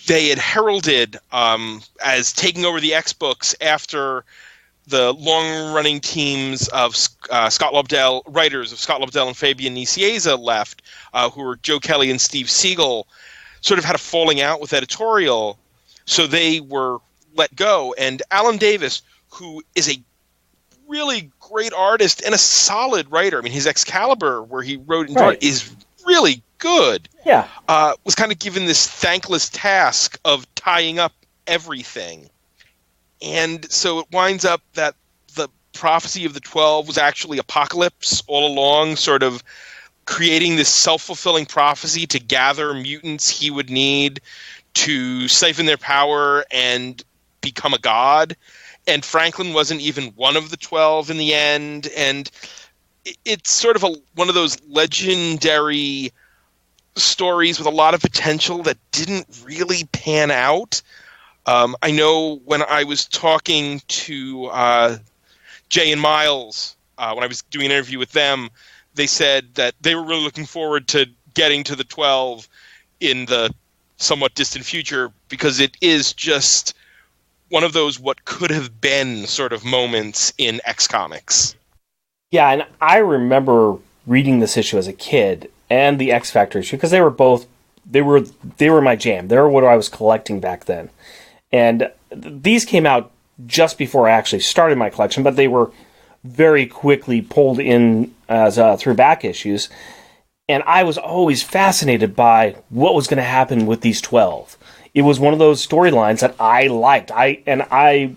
they had heralded as taking over the X-books after the long-running teams of Scott Lobdell, writers of Scott Lobdell and Fabian Nicieza left, who were Joe Kelly and Steve Siegel, sort of had a falling out with editorial, so they were let go. And Alan Davis, who is a really great artist and a solid writer, I mean, his Excalibur, where he wrote and right, is really good, yeah, was kind of given this thankless task of tying up everything. And so it winds up that the prophecy of the 12 was actually Apocalypse all along, sort of creating this self-fulfilling prophecy to gather mutants he would need to siphon their power and become a god. And Franklin wasn't even one of the 12 in the end. And it's sort of one of those legendary stories with a lot of potential that didn't really pan out. I know when I was talking to Jay and Miles, when I was doing an interview with them, they said that they were really looking forward to getting to the 12 in the somewhat distant future, because it is just one of those what could have been sort of moments in X Comics. Yeah, and I remember reading this issue as a kid and the X Factor issue, because they were my jam. They were what I was collecting back then. And these came out just before I actually started my collection, but they were very quickly pulled in as through back issues. And I was always fascinated by what was going to happen with these 12. It was one of those storylines that I liked. I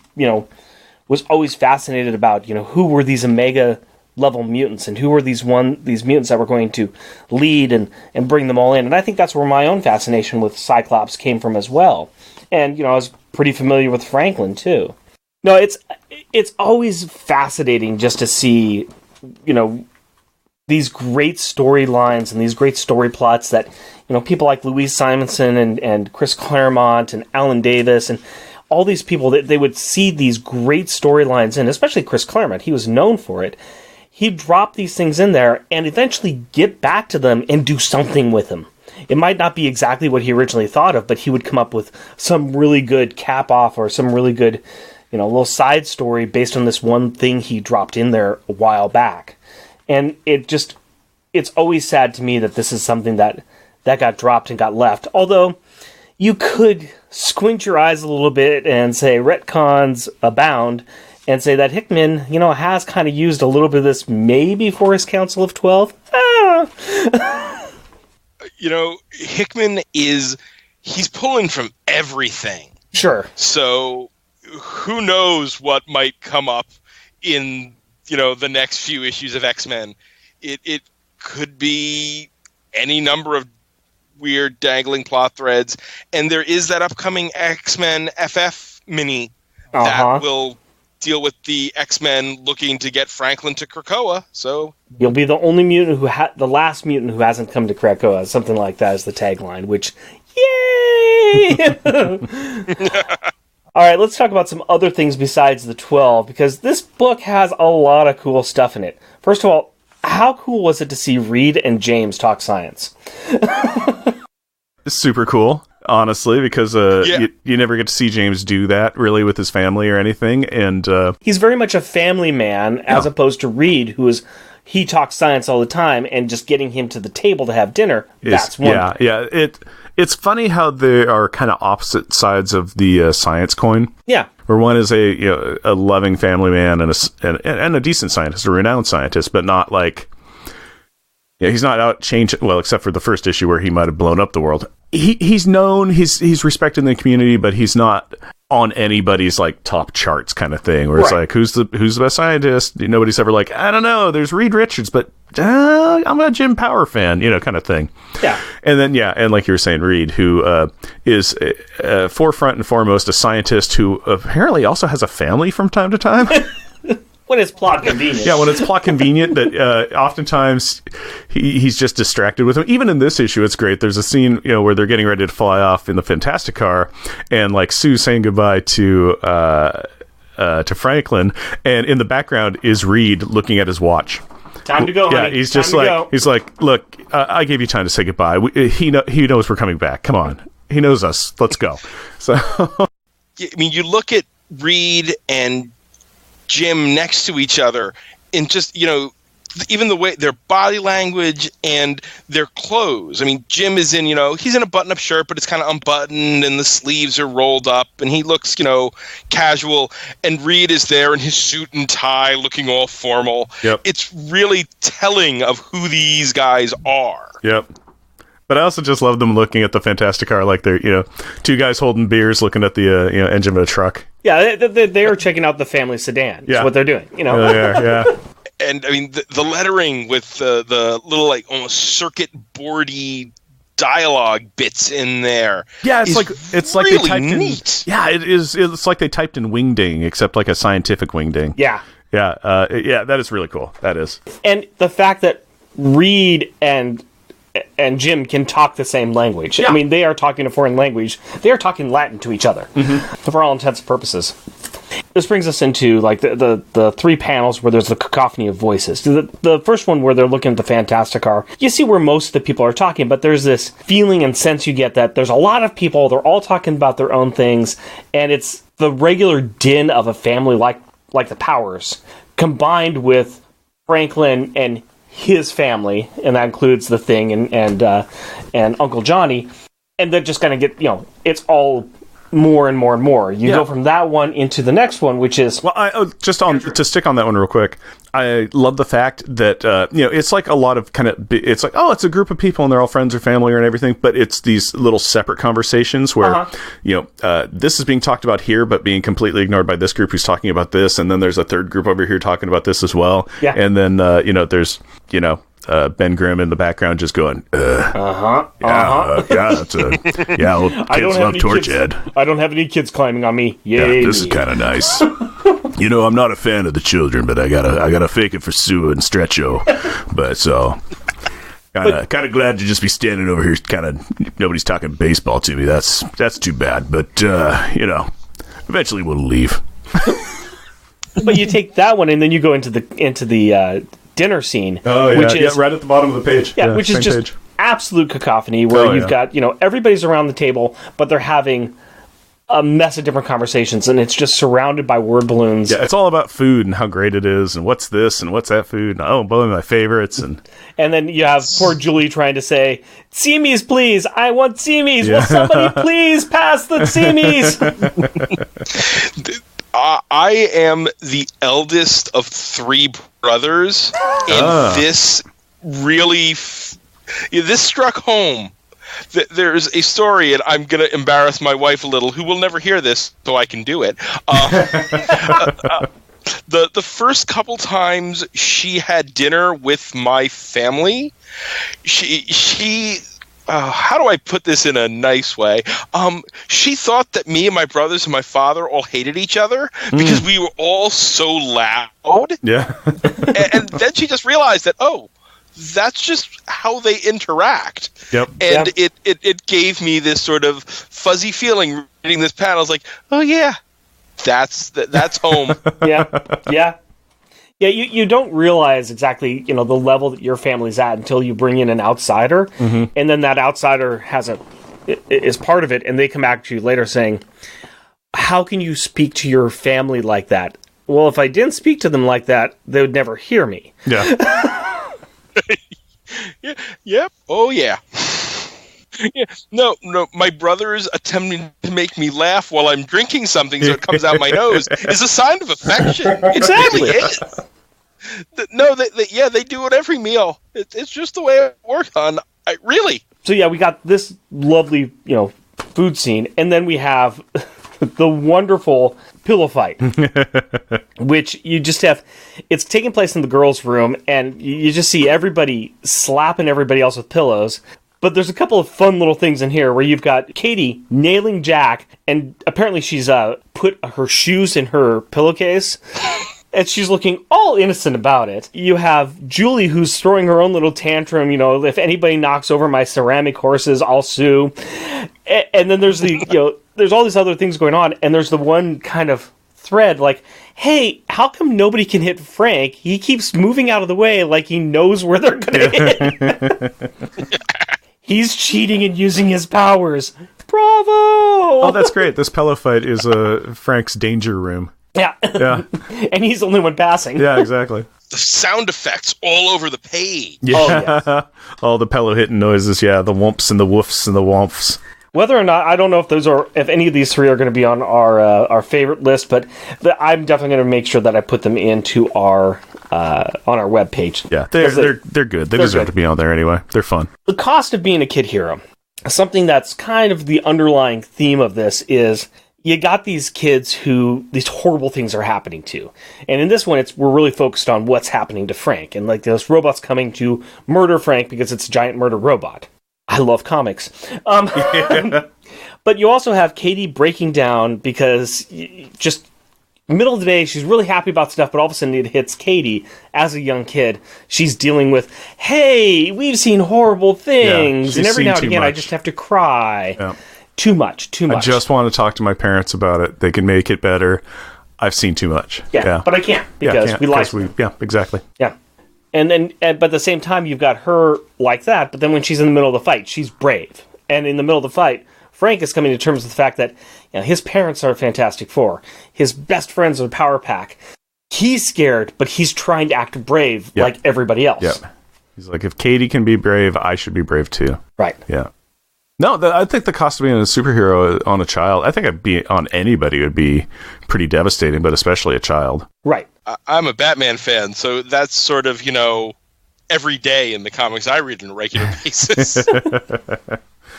was always fascinated about, who were these Omega level mutants and who were these mutants that were going to lead and bring them all in. And I think that's where my own fascination with Cyclops came from as well. And, I was pretty familiar with Franklin too. No, it's always fascinating just to see, these great storylines and these great story plots that, people like Louise Simonson and Chris Claremont and Alan Davis and all these people, that they would see these great storylines in, especially Chris Claremont. He was known for it. He'd drop these things in there and eventually get back to them and do something with them. It might not be exactly what he originally thought of, but he would come up with some really good cap-off or some really good, little side story based on this one thing he dropped in there a while back. And it's always sad to me that this is something that got dropped and got left. Although, you could squint your eyes a little bit and say retcons abound, and say that Hickman, has kind of used a little bit of this maybe for his Council of 12. Hickman he's pulling from everything. Sure. So who knows what might come up in, the next few issues of X-Men. It could be any number of weird dangling plot threads. And there is that upcoming X-Men FF mini that will deal with the X-Men looking to get Franklin to Krakoa. So you'll be the only mutant the last mutant who hasn't come to Krakoa. Something like that is the tagline, which, yay! All right, let's talk about some other things besides the 12, because this book has a lot of cool stuff in it. First of all, how cool was it to see Reed and James talk science? It's super cool, honestly, because you never get to see James do that, really, with his family or anything. And he's very much a family man, as opposed to Reed, he talks science all the time, and just getting him to the table to have dinner, that's one. Yeah. It's funny how they are kind of opposite sides of the science coin. Yeah. Where one is a loving family man and a decent scientist, a renowned scientist, but not like... Yeah, he's not out changing, well, except for the first issue where he might have blown up the world. He's known, he's respected in the community, but he's not on anybody's like top charts kind of thing, where it's like, who's the best scientist? Nobody's ever like, I don't know, there's Reed Richards, but I'm a Jim Power fan, kind of thing. Yeah. And then, and like you were saying, Reed, who is forefront and foremost a scientist who apparently also has a family from time to time. When it's plot convenient. Yeah, when it's plot convenient, that oftentimes he's just distracted with him. Even in this issue, it's great. There's a scene, where they're getting ready to fly off in the Fantastic Car, and like Sue's saying goodbye to Franklin, and in the background is Reed looking at his watch. Time to go, honey. Yeah, he's just like, he's like, look, I gave you time to say goodbye. He knows we're coming back. Come on, he knows us. Let's go. So, you look at Reed and Jim next to each other, and just even the way their body language and their clothes. Jim is in he's in a button-up shirt, but it's kind of unbuttoned and the sleeves are rolled up, and he looks casual. And Reed is there in his suit and tie, looking all formal. Yep. It's really telling of who these guys are. Yep. But I also just love them looking at the Fantastic Car like they're, two guys holding beers looking at the engine of a truck. Yeah, they are checking out the family sedan. That's what they're doing, Yeah. And the lettering with the little like almost circuit boardy dialogue bits in there. Yeah, it's like really they typed neat. Yeah, it is. It's like they typed in wingding, except like a scientific wingding. Yeah. Yeah, that is really cool. That is. And the fact that Reed and Jim can talk the same language. Yeah. They are talking a foreign language. They are talking Latin to each other, for all intents and purposes. This brings us into like the three panels where there's the cacophony of voices. The first one where they're looking at the Fantastic Car, you see where most of the people are talking, but there's this feeling and sense you get that there's a lot of people, they're all talking about their own things, and it's the regular din of a family like the Powers, combined with Franklin and his family, and that includes the Thing and Uncle Johnny, and they're just going to get, it's all more and more and more. You go from that one into the next one, which is... Well, to stick on that one real quick, I love the fact that, it's like a lot of it's like, it's a group of people and they're all friends or family and everything, but it's these little separate conversations where, this is being talked about here, but being completely ignored by this group who's talking about this, and then there's a third group over here talking about this as well. Yeah. And then, there's, Ben Grimm in the background just going, old kids love Torch Ed. I don't have any kids climbing on me. Yay. Yeah, this is kind of nice. I'm not a fan of the children, but I gotta fake it for Sue and Stretcho. But so kind of glad to just be standing over here. Kind of nobody's talking baseball to me. That's too bad. But eventually we'll leave. But you take that one and then you go into the dinner scene. Oh yeah, which is, right at the bottom of the page. Yeah, which is just page. Absolute cacophony where you've got everybody's around the table, but they're having a mess of different conversations, and it's just surrounded by word balloons. Yeah, it's all about food and how great it is, and what's this and what's that food. And, both of my favorites, and then you have poor Julie trying to say, "Seamies, please! I want seamies! Yeah. Will somebody please pass the seamies?" I am the eldest of 3 brothers, and this really this struck home. There's a story, and I'm going to embarrass my wife a little, who will never hear this, so I can do it. The first couple times she had dinner with my family, she how do I put this in a nice way? She thought that me and my brothers and my father all hated each other because we were all so loud. Yeah. and then she just realized that, that's just how they interact. Yep. And it gave me this sort of fuzzy feeling reading this panel. I was like, oh yeah, that's home. Yeah. Yeah, you don't realize exactly, the level that your family's at until you bring in an outsider, and then that outsider is part of it, and they come back to you later saying, how can you speak to your family like that? Well, if I didn't speak to them like that, they would never hear me. Yeah. Yeah. Yep. Oh, yeah. Yeah. No, my brother's attempting to make me laugh while I'm drinking something so it comes out my nose is a sign of affection. Exactly. It really is. No, they do it every meal. It's just the way it works on. Really. So yeah, we got this lovely, food scene, and then we have the wonderful pillow fight, which you just have. It's taking place in the girls' room, and you just see everybody slapping everybody else with pillows. But there's a couple of fun little things in here where you've got Katie nailing Jack, and apparently she's put her shoes in her pillowcase, and she's looking all innocent about it. You have Julie, who's throwing her own little tantrum, if anybody knocks over my ceramic horses, I'll sue. And then there's there's all these other things going on, and there's the one kind of thread like, hey, how come nobody can hit Frank? He keeps moving out of the way like he knows where they're going to hit. He's cheating and using his powers. Bravo! Oh, that's great. This pillow fight is Frank's danger room. Yeah. And he's the only one passing. Yeah, exactly. The sound effects all over the page. Yeah. Oh, yes. All the pillow hitting noises. Yeah, the whomps and the woofs and the womps. Whether or not, I don't know if any of these 3 are going to be on our favorite list, but I'm definitely going to make sure that I put them into our on our webpage. Yeah, they're good. They deserve to be on there anyway. They're fun. The cost of being a kid hero. Something that's kind of the underlying theme of this is you got these kids who these horrible things are happening to. And in this one, we're really focused on what's happening to Frank. And like this robot's coming to murder Frank because it's a giant murder robot. I love comics. But you also have Katie breaking down because just middle of the day, she's really happy about stuff, but all of a sudden it hits Katie as a young kid. She's dealing with, hey, we've seen horrible things. And every now and again, I just have to cry. Yeah. Too much. I just want to talk to my parents about it. They can make it better. I've seen too much. Yeah. But I can't because we like them. Yeah, exactly. Yeah. And then, but at the same time, you've got her like that. But then when she's in the middle of the fight, she's brave. And in the middle of the fight, Frank is coming to terms with the fact that his parents are a Fantastic Four. His best friends are the Power Pack. He's scared, but he's trying to act brave like everybody else. Yeah. He's like, if Katie can be brave, I should be brave too. Right. Yeah. No, I think the cost of being a superhero on a child, I think it'd be on anybody would be pretty devastating, but especially a child. Right. I'm a Batman fan, so that's sort of, every day in the comics I read on a regular basis.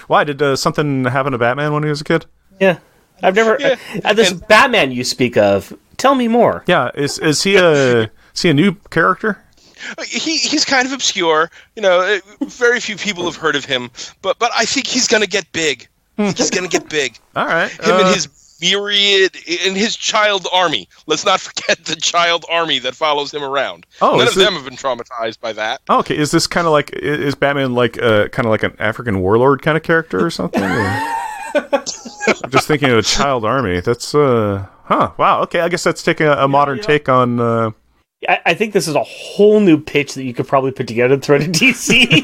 Why? Did something happen to Batman when he was a kid? Yeah. I've never... this Batman you speak of, tell me more. Yeah. Is he a new character? He's kind of obscure. Very few people have heard of him, but I think he's going to get big. He's going to get big. All right. Him and his myriad, and his child army. Let's not forget the child army that follows him around. Oh, None of them have been traumatized by that. Oh, okay, is this kind of like, is Batman like kind of like an African warlord kind of character or something? I'm just thinking of a child army. That's, wow, okay, I guess that's taking a modern take on... I think this is a whole new pitch that you could probably put together and throw to DC.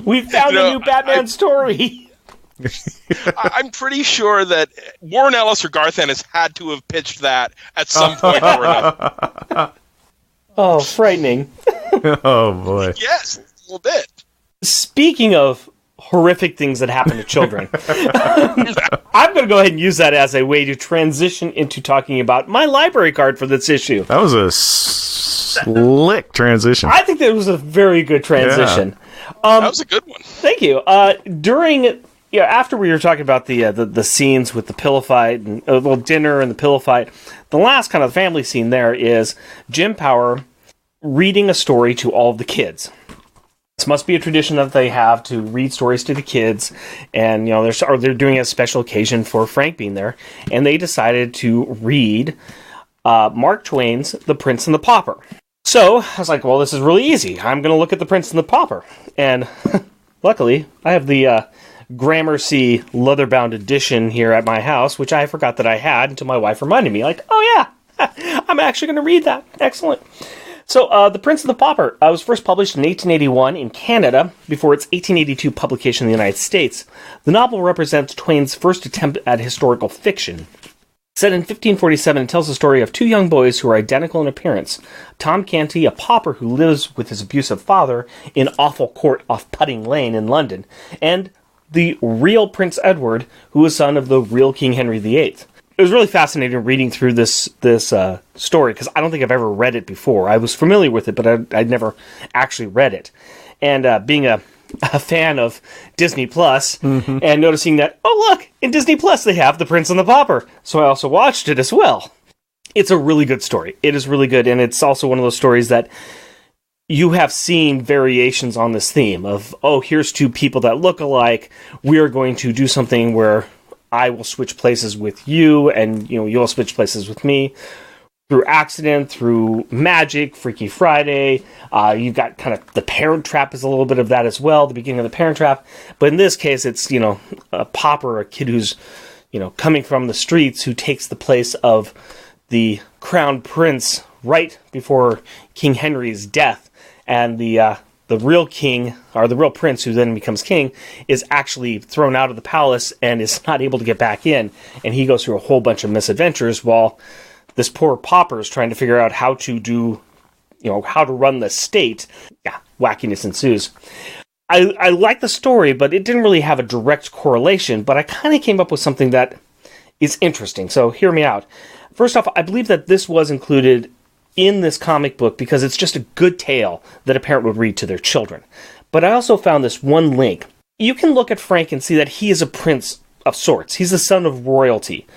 We found a new Batman story. I'm pretty sure that Warren Ellis or Garth Ennis had to have pitched that at some point or another. Oh, frightening. Oh, boy. Yes, a little bit. Speaking of horrific things that happen to children, I'm going to go ahead and use that as a way to transition into talking about my library card for this issue. That was a slick transition. I think that was a very good transition. Yeah. That was a good one. Thank you. After we were talking about the scenes with the pillow fight and dinner and the pillow fight, the last kind of family scene there is Jim Power reading a story to all of the kids. This must be a tradition that they have to read stories to the kids, and they're doing a special occasion for Frank being there, and they decided to read Mark Twain's The Prince and the Pauper. So I was like, well, this is really easy. I'm going to look at The Prince and the Pauper, and luckily I have the Gramercy leather-bound edition here at my house, which I forgot that I had until my wife reminded me, like, oh yeah, I'm actually going to read that. Excellent. So, The Prince and the Pauper was first published in 1881 in Canada before its 1882 publication in the United States. The novel represents Twain's first attempt at historical fiction. Set in 1547, it tells the story of two young boys who are identical in appearance. Tom Canty, a pauper who lives with his abusive father in Awful Court off Pudding Lane in London, and the real Prince Edward, who is son of the real King Henry VIII. It was really fascinating reading through this story, because I don't think I've ever read it before. I was familiar with it, but I'd never actually read it. And being a fan of Disney Plus, and noticing that, oh look, in Disney Plus they have The Prince and the Pauper. So I also watched it as well. It's a really good story. It is really good, and it's also one of those stories that you have seen variations on this theme of, oh, here's two people that look alike. We are going to do something where I will switch places with you, and you'll switch places with me through accident, through magic, Freaky Friday. You've got kind of the Parent Trap is a little bit of that as well, the beginning of the Parent Trap. But in this case, it's a pauper, a kid who's coming from the streets, who takes the place of the crown prince right before King Henry's death, and the real king, or the real prince who then becomes king, is actually thrown out of the palace and is not able to get back in. And he goes through a whole bunch of misadventures while this poor pauper is trying to figure out how to do, how to run the state. Yeah, wackiness ensues. I like the story, but it didn't really have a direct correlation, but I kind of came up with something that is interesting. So hear me out. First off, I believe that this was included in this comic book because it's just a good tale that a parent would read to their children. But I also found this one link. You can look at Frank and see that he is a prince of sorts. He's the son of royalty,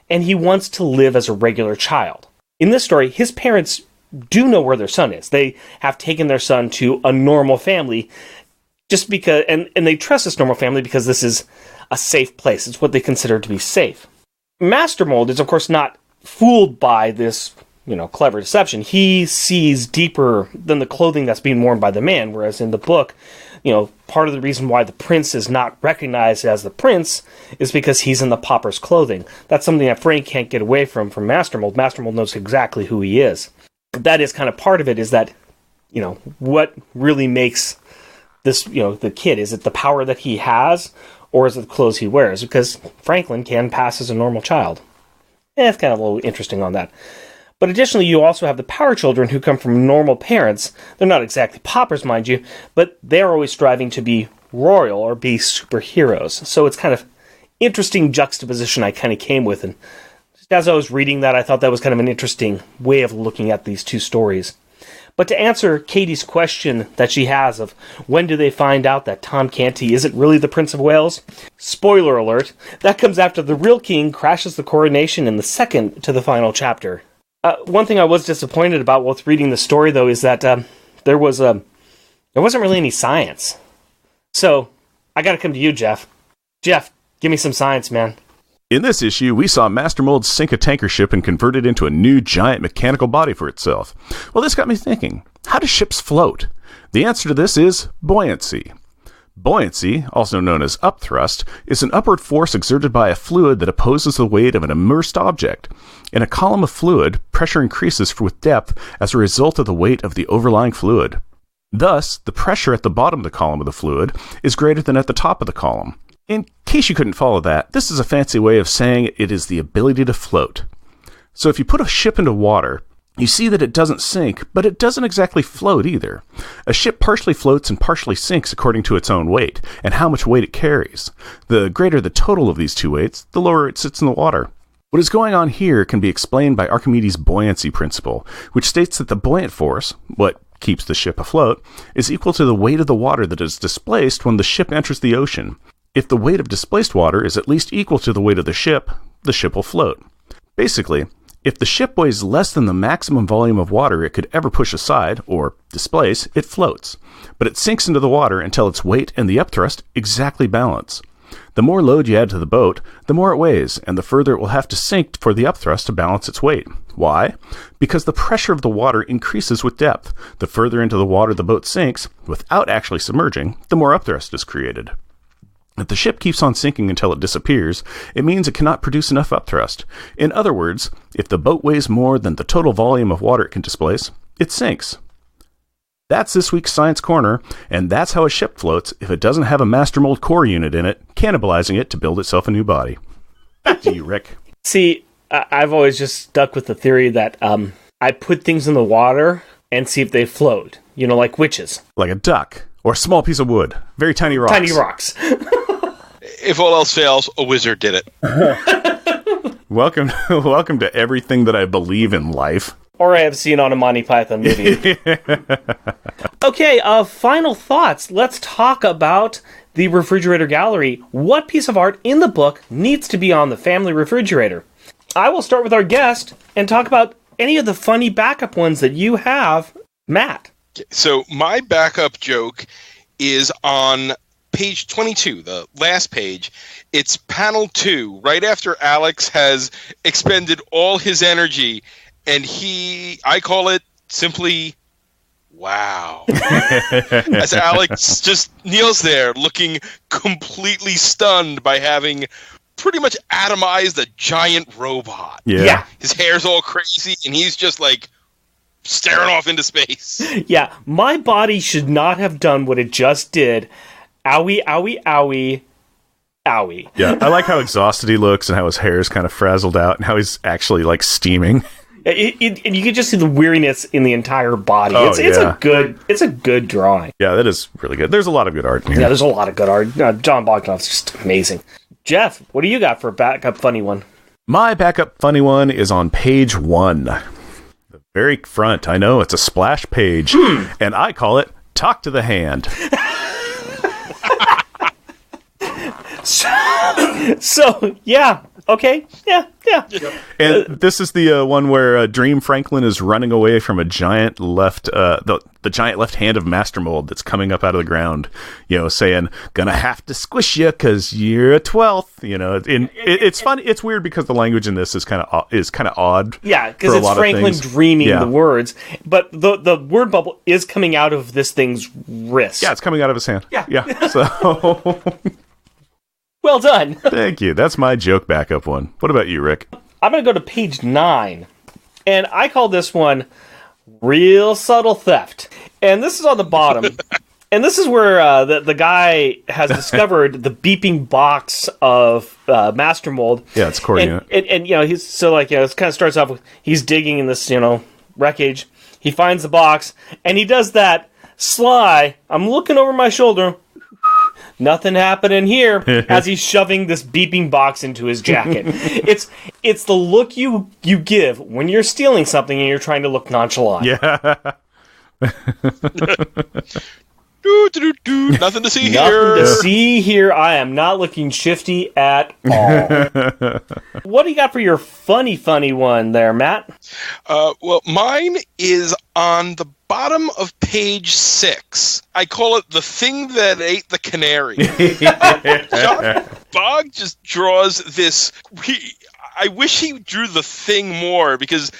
and he wants to live as a regular child. In this story, his parents do know where their son is. They have taken their son to a normal family just because, and they trust this normal family because this is a safe place. It's what they consider to be safe. Master Mold is, of course, not fooled by this clever deception. He sees deeper than the clothing that's being worn by the man, whereas in the book, part of the reason why the prince is not recognized as the prince is because he's in the pauper's clothing. That's something that Frank can't get away from Master Mold. Master Mold knows exactly who he is. That is kind of part of it, is that, what really makes this, the kid, is it the power that he has, or is it the clothes he wears? Because Franklin can pass as a normal child. It's kind of a little interesting on that. But additionally, you also have the Power Children who come from normal parents. They're not exactly paupers, mind you, but they're always striving to be royal or be superheroes. So it's kind of interesting juxtaposition I kind of came with. And just as I was reading that, I thought that was kind of an interesting way of looking at these two stories. But to answer Katie's question that she has of when do they find out that Tom Canty isn't really the Prince of Wales, spoiler alert, that comes after the real king crashes the coronation in the second to the final chapter. One thing I was disappointed about with reading the story, though, is that there wasn't really any science. So, I gotta come to you, Jeff. Jeff, give me some science, man. In this issue, we saw Master Mold sink a tanker ship and convert it into a new giant mechanical body for itself. Well, this got me thinking, how do ships float? The answer to this is buoyancy. Buoyancy, also known as upthrust, is an upward force exerted by a fluid that opposes the weight of an immersed object. In a column of fluid, pressure increases with depth as a result of the weight of the overlying fluid. Thus, the pressure at the bottom of the column of the fluid is greater than at the top of the column. In case you couldn't follow that, this is a fancy way of saying it is the ability to float. So if you put a ship into water, you see that it doesn't sink, but it doesn't exactly float either. A ship partially floats and partially sinks according to its own weight, and how much weight it carries. The greater the total of these two weights, the lower it sits in the water. What is going on here can be explained by Archimedes' buoyancy principle, which states that the buoyant force, what keeps the ship afloat, is equal to the weight of the water that is displaced when the ship enters the ocean. If the weight of displaced water is at least equal to the weight of the ship will float. Basically, if the ship weighs less than the maximum volume of water it could ever push aside, or displace, it floats. But it sinks into the water until its weight and the upthrust exactly balance. The more load you add to the boat, the more it weighs, and the further it will have to sink for the upthrust to balance its weight. Why? Because the pressure of the water increases with depth. The further into the water the boat sinks, without actually submerging, the more upthrust is created. If the ship keeps on sinking until it disappears, it means it cannot produce enough upthrust. In other words, if the boat weighs more than the total volume of water it can displace, it sinks. That's this week's Science Corner, and that's how a ship floats if it doesn't have a Master Mold core unit in it, cannibalizing it to build itself a new body. Back to you, Rick. See, I've always just stuck with the theory that I put things in the water and see if they float. You know, like witches. Like a duck, or a small piece of wood. Very tiny rocks. Tiny rocks. If all else fails, a wizard did it. Welcome to everything that I believe in life. Or I have seen on a Monty Python movie. Okay, final thoughts. Let's talk about the refrigerator gallery. What piece of art in the book needs to be on the family refrigerator? I will start with our guest and talk about any of the funny backup ones that you have. Matt. So my backup joke is on page 22, the last page. It's panel 2, right after Alex has expended all his energy, and I call it simply, wow. As Alex just kneels there looking completely stunned by having pretty much atomized a giant robot. Yeah. His hair's all crazy, and he's just like staring off into space. Yeah, my body should not have done what it just did. Owie, owie, owie, owie. Yeah, I like how exhausted he looks and how his hair is kind of frazzled out and how he's actually, like, steaming. And you can just see the weariness in the entire body. Oh, it's a good drawing. Yeah, that is really good. There's a lot of good art in here. Yeah, there's a lot of good art. Jon Bogdanov's just amazing. Jeff, what do you got for a backup funny one? My backup funny one is on page 1. The very front. I know, it's a splash page. And I call it Talk to the Hand. So, yeah. Okay. Yeah. And this is the one where Dream Franklin is running away from a giant left, the giant left hand of Master Mold that's coming up out of the ground, saying, "Gonna have to squish you because you're a 12th." It's fun. It's weird because the language in this is kind of odd. Yeah, because it's Franklin dreaming the words, but the word bubble is coming out of this thing's wrist. Yeah, it's coming out of his hand. Yeah. So. Well done. Thank you. That's my joke backup one. What about you, Rick? I'm going to go to page 9. And I call this one Real Subtle Theft. And this is on the bottom. And this is where the guy has discovered the beeping box of Master Mold. Yeah, it's core unit. And he's so it kind of starts off with he's digging in this, wreckage. He finds the box and he does that sly, I'm looking over my shoulder. nothing happening here, as he's shoving this beeping box into his jacket. It's the look you give when you're stealing something and you're trying to look nonchalant. Yeah. Nothing to see here. Nothing to see here. I am not looking shifty at all. What do you got for your funny one there, Matt? Well, mine is on the bottom of page 6. I call it the thing that ate the canary. Jon Bog just draws this. I wish he drew the thing more, because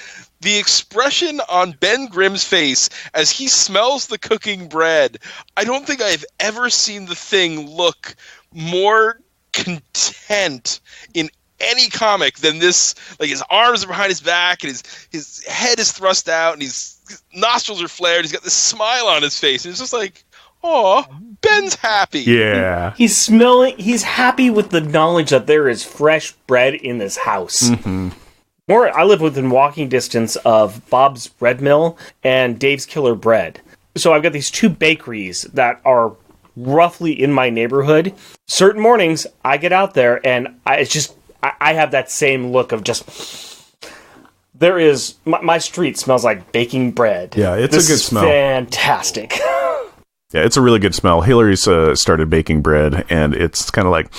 the expression on Ben Grimm's face as he smells the cooking bread, I don't think I've ever seen the thing look more content in any comic than this. Like, his arms are behind his back, and his head is thrust out, and his nostrils are flared. He's got this smile on his face, and it's just like, oh, Ben's happy. Yeah. He's happy with the knowledge that there is fresh bread in this house. Mm-hmm. I live within walking distance of Bob's Bread Mill and Dave's Killer Bread. So I've got these 2 bakeries that are roughly in my neighborhood. Certain mornings, I get out there, and I have that same look of just... There is... My street smells like baking bread. Yeah, it's a good smell. Fantastic. Yeah, it's a really good smell. Hillary's started baking bread, and it's kind of like,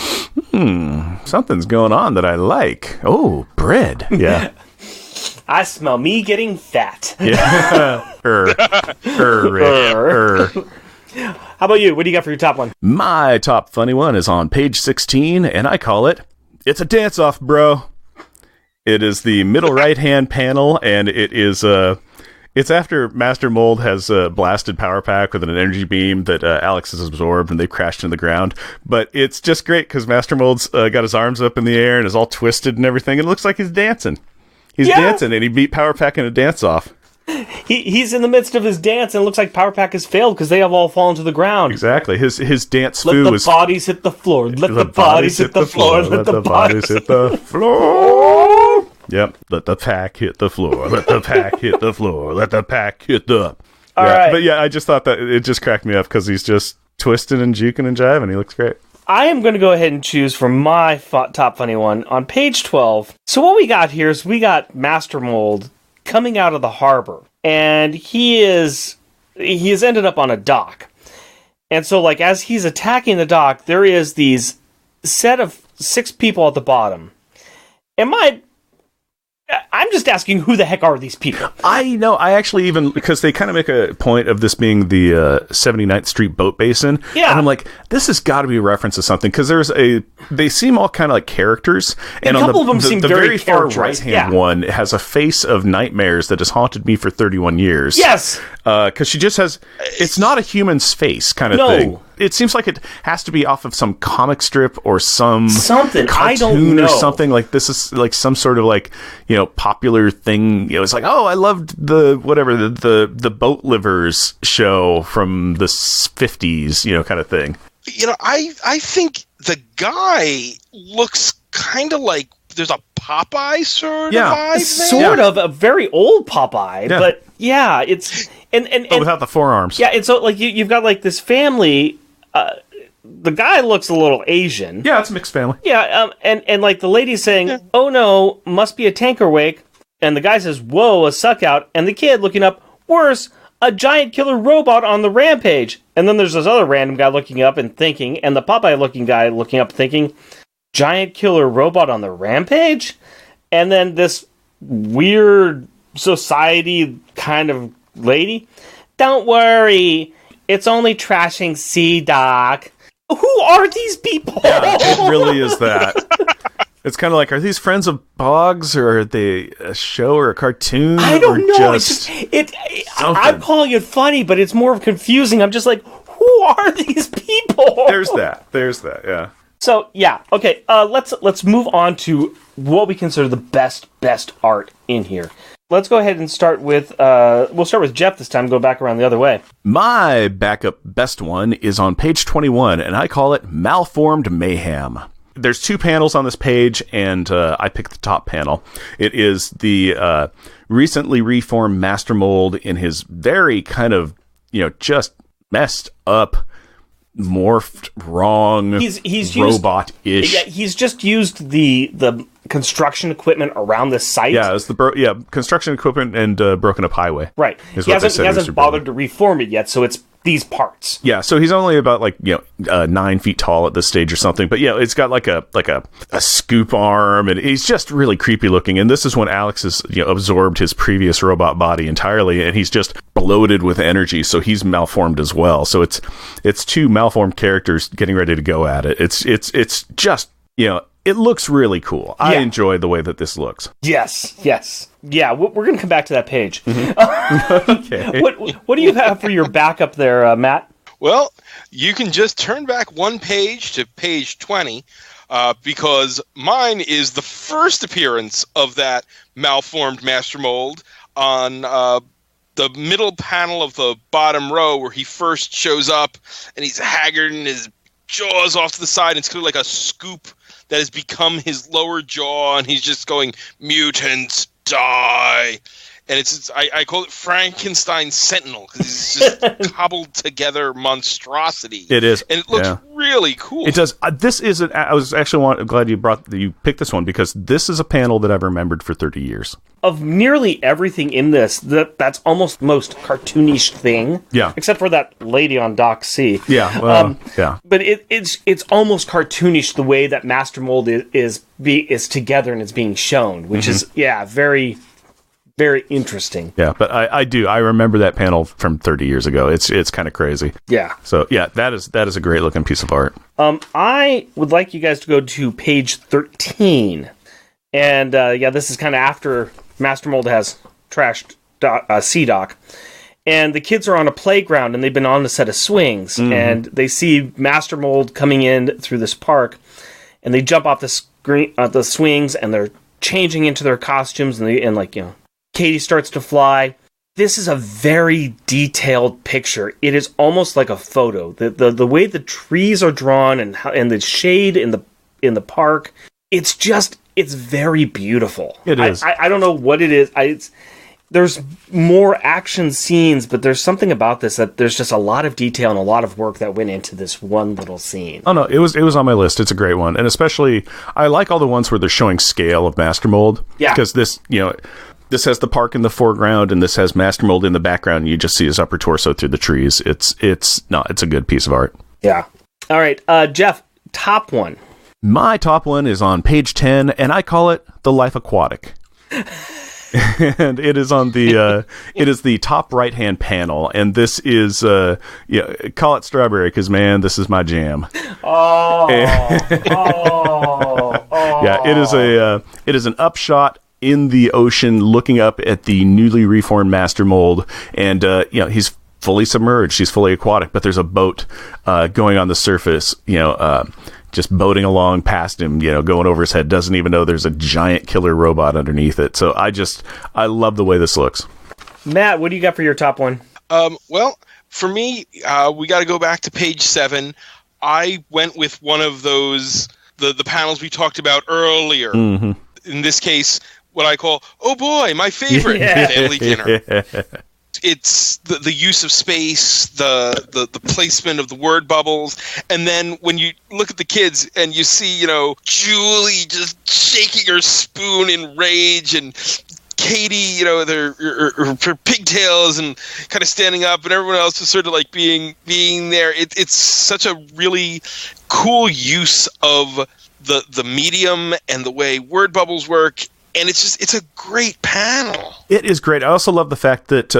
something's going on that I like. Oh, bread. Yeah. I smell me getting fat. Yeah. How about you? What do you got for your top one? My top funny one is on page 16, and I call it, It's a Dance-Off, Bro. It is the middle right-hand panel, and it is... It's after Master Mold has blasted Power Pack with an energy beam that Alex has absorbed, and they've crashed into the ground. But it's just great because Master Mold's got his arms up in the air and is all twisted and everything. And it looks like he's dancing. He's dancing, and he beat Power Pack in a dance-off. He's in the midst of his dance, and it looks like Power Pack has failed because they have all fallen to the ground. Exactly. His dance Let foo the bodies hit the floor. Let the bodies hit the floor. Let the bodies hit the floor. Yep. Let the pack hit the floor. Let the pack hit the floor. Let the pack hit the... All right. But yeah, I just thought that it just cracked me up because he's just twisting and juking and jiving. He looks great. I am going to go ahead and choose for my top funny one on page 12. So what we got here is we got Master Mold coming out of the harbor, and he has ended up on a dock. And so, like, as he's attacking the dock, there is these set of 6 people at the bottom. I'm just asking, who the heck are these people? I know. I actually even... Because they kind of make a point of this being the 79th Street boat basin. Yeah. And I'm like, this has got to be a reference to something. Because they seem all kind of like characters. And a couple of them seem the very very far characterized. right-hand one has a face of nightmares that has haunted me for 31 years. Yes! Because she just has... It's not a human's face kind of thing. It seems like it has to be off of some comic strip or something cartoon, I don't know. or something. Like, this is like some sort of like, popular thing. It's like, oh, I loved the Boat Livers show from the 50s, kind of thing. I think the guy looks kind of like there's a Popeye sort of vibe there. Sort of a very old Popeye, but yeah, it's and without the forearms. Yeah, and so like you've got like this family. The guy looks a little Asian. Yeah, it's a mixed family. Yeah, and like the lady's saying, "Oh no, must be a tanker wake," and the guy says, "Whoa, a suck out," and the kid looking up, worse, a giant killer robot on the rampage. And then there's this other random guy looking up and thinking, and the Popeye looking guy looking up thinking, giant killer robot on the rampage? And then this weird society kind of lady, don't worry, it's only trashing Sea Doc. Who are these people? Yeah, it really is that. It's kind of like, are these friends of Boggs, or are they a show or a cartoon? I don't know. Something. I'm calling it funny, but it's more confusing. I'm just like, who are these people? There's that, yeah. So, yeah, okay, let's move on to what we consider the best art in here. Let's go ahead and start with, we'll start with Jeff this time, go back around the other way. My backup best one is on page 21, and I call it Malformed Mayhem. There's 2 panels on this page, and I picked the top panel. It is the recently reformed Master Mold in his very kind of, just messed up morphed wrong. He's robot-ish. Yeah, he's just used the construction equipment around the site. Yeah, it's the construction equipment and broken up highway. Right. He hasn't bothered to reform it yet, so it's these parts. Yeah, so he's only about 9 feet tall at this stage or something. But yeah, it's got like a scoop arm, and he's just really creepy looking. And this is when Alex has absorbed his previous robot body entirely, and he's just bloated with energy. So he's malformed as well. So it's two malformed characters getting ready to go at it. It's just it looks really cool. I enjoy the way that this looks. Yes. Yeah, we're going to come back to that page. Mm-hmm. Okay. What do you have for your backup there, Matt? Well, you can just turn back one page to page 20, because mine is the first appearance of that malformed Master Mold on the middle panel of the bottom row, where he first shows up, and he's haggard and his jaw's off to the side, and it's clearly like a scoop that has become his lower jaw, and he's just going, "Mutants die." And I call it Frankenstein Sentinel, because it's just cobbled together monstrosity. It is, and it looks really cool. It does. This is I was actually glad you picked this one, because this is a panel that I've remembered for 30 years. Of nearly everything in this, that's almost most cartoonish thing. Yeah. Except for that lady on Dock C. Yeah. Well, yeah. But it's almost cartoonish the way that Master Mold is together and it's being shown, which is very, very interesting. Yeah, but I remember that panel from 30 years ago. It's kind of crazy. Yeah. So yeah, that is a great looking piece of art. I would like you guys to go to page 13, and this is kind of after Master Mold has trashed C-Doc, and the kids are on a playground and they've been on a set of swings, and they see Master Mold coming in through this park, and they jump off the swings, and they're changing into their costumes, and Katie starts to fly. This is a very detailed picture. It is almost like a photo. The way the trees are drawn and the shade in the park, it's very beautiful. It is. I don't know what it is. There's more action scenes, but there's something about this that there's just a lot of detail and a lot of work that went into this one little scene. Oh no, it was on my list. It's a great one, and especially I like all the ones where they're showing scale of Master Mold. Yeah, because this this has the park in the foreground, and this has Master Mold in the background. And you just see his upper torso through the trees. It's a good piece of art. Yeah. All right, Jeff, top one. My top one is on page 10, and I call it The Life Aquatic. And it is on the it is the top right hand panel, and this is call it Strawberry, because man, this is my jam. Yeah, it is an upshot in the ocean looking up at the newly reformed Master Mold, and he's fully submerged, he's fully aquatic, but there's a boat going on the surface, just boating along past him, going over his head, doesn't even know there's a giant killer robot underneath it. So I love the way this looks. Matt, what do you got for your top one? Well, for me, we got to go back to page 7. I went with one of those, the panels we talked about earlier. Mm-hmm. In this case, what I call, oh boy, my favorite family dinner. It's the use of space, the placement of the word bubbles, and then when you look at the kids and you see, Julie just shaking her spoon in rage, and Katie, her pigtails and kind of standing up, and everyone else is sort of like being there. It's such a really cool use of the medium and the way word bubbles work. And it's a great panel. It is great. I also love the fact that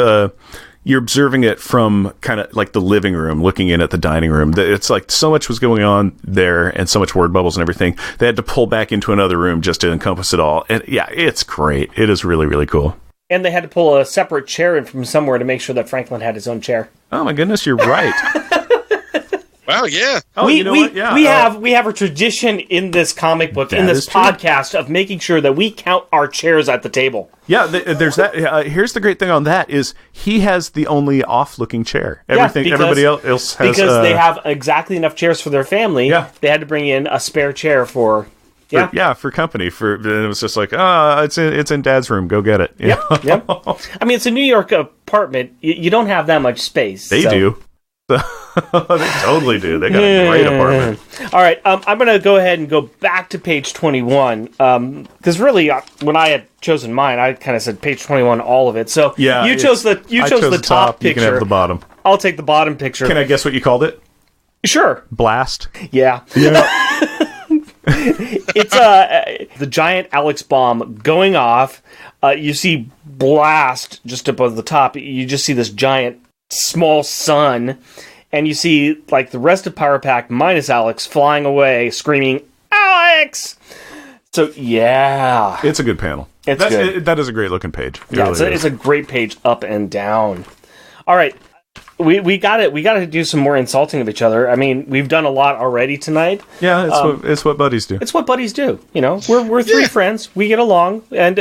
you're observing it from kind of like the living room, looking in at the dining room. It's like so much was going on there, and so much word bubbles and everything. They had to pull back into another room just to encompass it all. And yeah, it's great. It is really, really cool. And they had to pull a separate chair in from somewhere to make sure that Franklin had his own chair. Oh my goodness, you're right. Wow, yeah. Oh, you know what? Yeah. We have a tradition in this comic book, in this podcast, of making sure that we count our chairs at the table. Yeah, there's that. Here's the great thing on that is he has the only off-looking chair. Everybody else has, because they have exactly enough chairs for their family. Yeah. They had to bring in a spare chair for company. It was just like, it's in Dad's room. Go get it. Yep. I mean, it's a New York apartment. You don't have that much space. They do. They totally do. They got a great apartment. All right, I'm going to go ahead and go back to page 21. Because really, when I had chosen mine, I kind of said page 21, all of it. So Yeah, you chose the top picture. You can have the bottom. I'll take the bottom picture. Can I guess what you called it? Sure. Blast. Yeah. It's the giant Alex bomb going off. You see blast just above the top. You just see this giant small sun, and you see like the rest of Power Pack minus Alex flying away, screaming "Alex!" So yeah, it's a good panel. It's good. That is a great looking page. It's a great page up and down. All right. We got to do some more insulting of each other. I mean, we've done a lot already tonight. Yeah, it's what buddies do. It's what buddies do. You know, we're three friends. We get along, and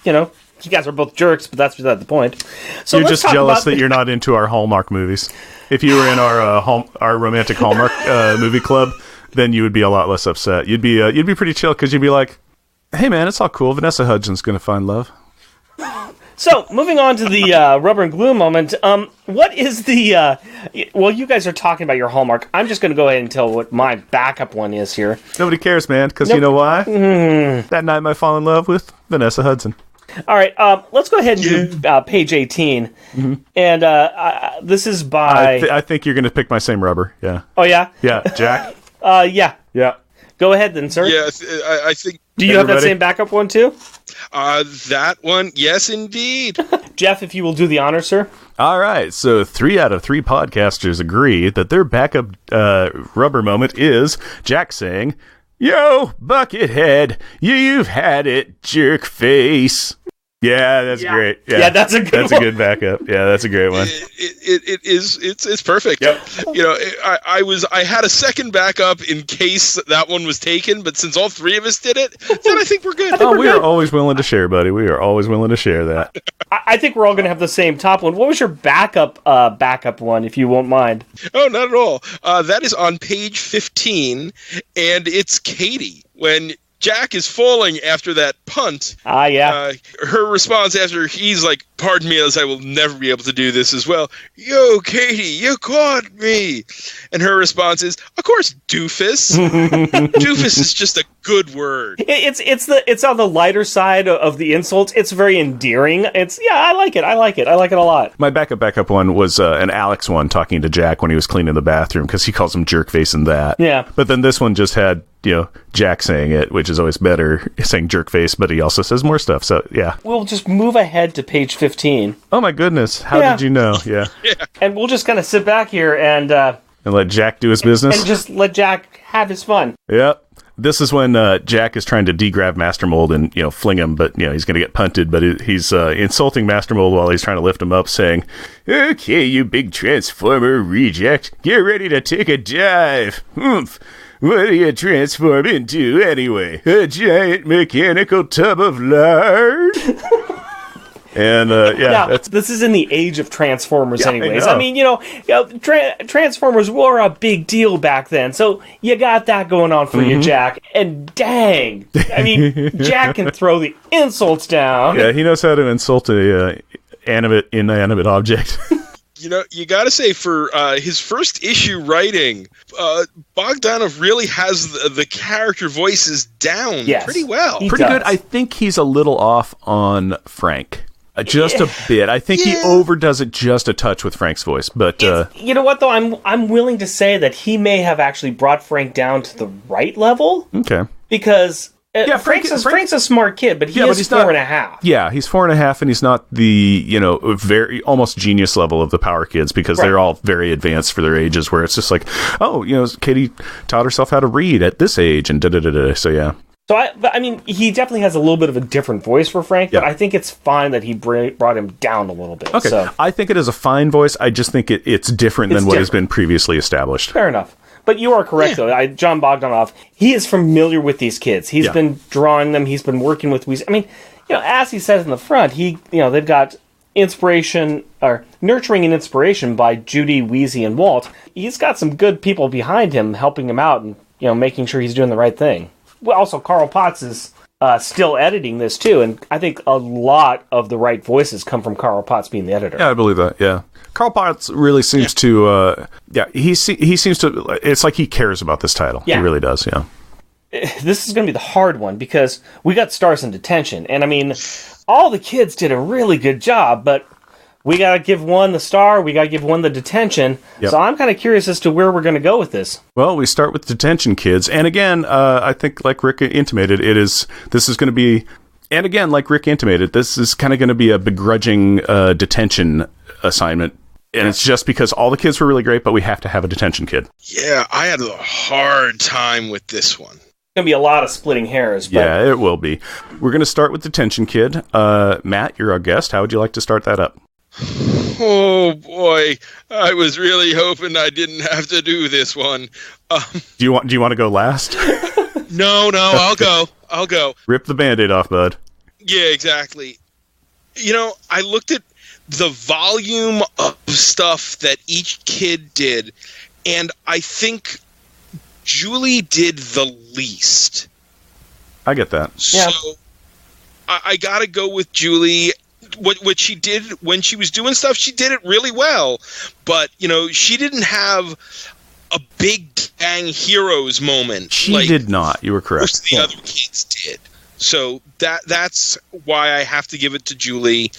you know, you guys are both jerks, but that's beside the point. So you're just jealous that you're not into our Hallmark movies. If you were in our romantic Hallmark movie club, then you would be a lot less upset. You'd be pretty chill because you'd be like, "Hey, man, it's all cool. Vanessa Hudgens gonna find love." So, moving on to the rubber and glue moment, what is the... well, you guys are talking about your Hallmark. I'm just going to go ahead and tell what my backup one is here. Nobody cares, man, because you know why? That night I fall in love with Vanessa Hudson. All right, let's go ahead and do page 18. Mm-hmm. And this is by... I think you're going to pick my same rubber, yeah. Oh, yeah? Yeah, Jack? Yeah. Yeah. Go ahead then, sir. Yeah, I think... Do you have that same backup one, too? That one, yes, indeed. Jeff, if you will do the honor, sir. All right, so 3 out of 3 podcasters agree that their backup rubber moment is Jack saying, "Yo, Buckethead, you've had it, jerk face." Yeah, that's great. Yeah, that's a good That's a good backup. Yeah, that's a great one. It's perfect. Yep. You know, I had a second backup in case that one was taken, but since all three of us did it, then I think we're good. We are always willing to share, buddy. We are always willing to share that. I think we're all going to have the same top one. What was your backup one, if you won't mind? Oh, not at all. That is on page 15, and it's Katie. When Jack is falling after that punt. Yeah. Her response after he's like, "Pardon me, as I will never be able to do this as well. Yo, Katie, you caught me." And her response is, "Of course, doofus." Doofus is just a good word. It's on the lighter side of the insults. It's very endearing. I like it. I like it a lot. My backup one was an Alex one talking to Jack when he was cleaning the bathroom because he calls him jerkface and that. Yeah. But then this one just had, Jack saying it, which is always better, saying jerkface, but he also says more stuff. So, yeah. We'll just move ahead to page 15. Oh, my goodness. How did you know? Yeah. And we'll just kind of sit back here and let Jack do his business? And just let Jack have his fun. Yep. This is when Jack is trying to degrab Master Mold and, fling him, but, he's going to get punted, but he's insulting Master Mold while he's trying to lift him up, saying, "Okay, you big Transformer reject, get ready to take a dive. Humph. What do you transform into, anyway? A giant mechanical tub of lard?" And, this is in the age of Transformers anyways. I I mean, Transformers were a big deal back then, so you got that going on for you, Jack. And dang, I mean, Jack can throw the insults down. Yeah, he knows how to insult a inanimate object. You got to say, for his first issue writing, Bogdanove really has the character voices down pretty well. Pretty good. I think he's a little off on Frank. Just a bit. I think he overdoes it just a touch with Frank's voice. But you know what, though? I'm willing to say that he may have actually brought Frank down to the right level. Okay. Because... Frank's a smart kid, but he's 4.5. Yeah, he's 4.5, and he's not the, very almost genius level of the Power Kids because they're all very advanced for their ages, where it's just like, Katie taught herself how to read at this age, and da-da-da-da, so yeah. So, I mean, he definitely has a little bit of a different voice for Frank, but I think it's fine that he brought him down a little bit. Okay, so. I think it is a fine voice, I just think it's different than what has been previously established. Fair enough. But you are correct, though. Jon Bogdanove, he is familiar with these kids. He's been drawing them. He's been working with Weezy. I mean, as he says in the front, they've got inspiration, or nurturing and inspiration by Judy, Weezy, and Walt. He's got some good people behind him helping him out and, making sure he's doing the right thing. Well, also, Carl Potts is still editing this too, and I think a lot of the right voices come from Carl Potts being the editor. Yeah, I believe that. Yeah, Carl Potts really seems to. He seems to. It's like he cares about this title. Yeah. He really does. Yeah. This is going to be the hard one because we got Stars in Detention, and I mean, all the kids did a really good job, but we got to give one the star, we got to give one the detention. Yep. So I'm kind of curious as to where we're going to go with this. Well, we start with Detention Kids, and again, I think like Rick intimated, this is going to be, and again, like Rick intimated, this is kind of going to be a begrudging detention assignment. And it's just because all the kids were really great, but we have to have a detention kid. Yeah, I had a hard time with this one. Going to be a lot of splitting hairs. But... Yeah, it will be. We're going to start with Detention Kid. Matt, you're our guest. How would you like to start that up? Oh, boy. I was really hoping I didn't have to do this one. Do you want to go last? No, I'll go. Rip the Band-Aid off, bud. Yeah, exactly. I looked at the volume of stuff that each kid did, and I think Julie did the least. I get that. So I got to go with Julie. What she did when she was doing stuff, she did it really well. But, she didn't have a big dang heroes moment. She did not. You were correct. Most of the other kids did. So that's why I have to give it to Julie.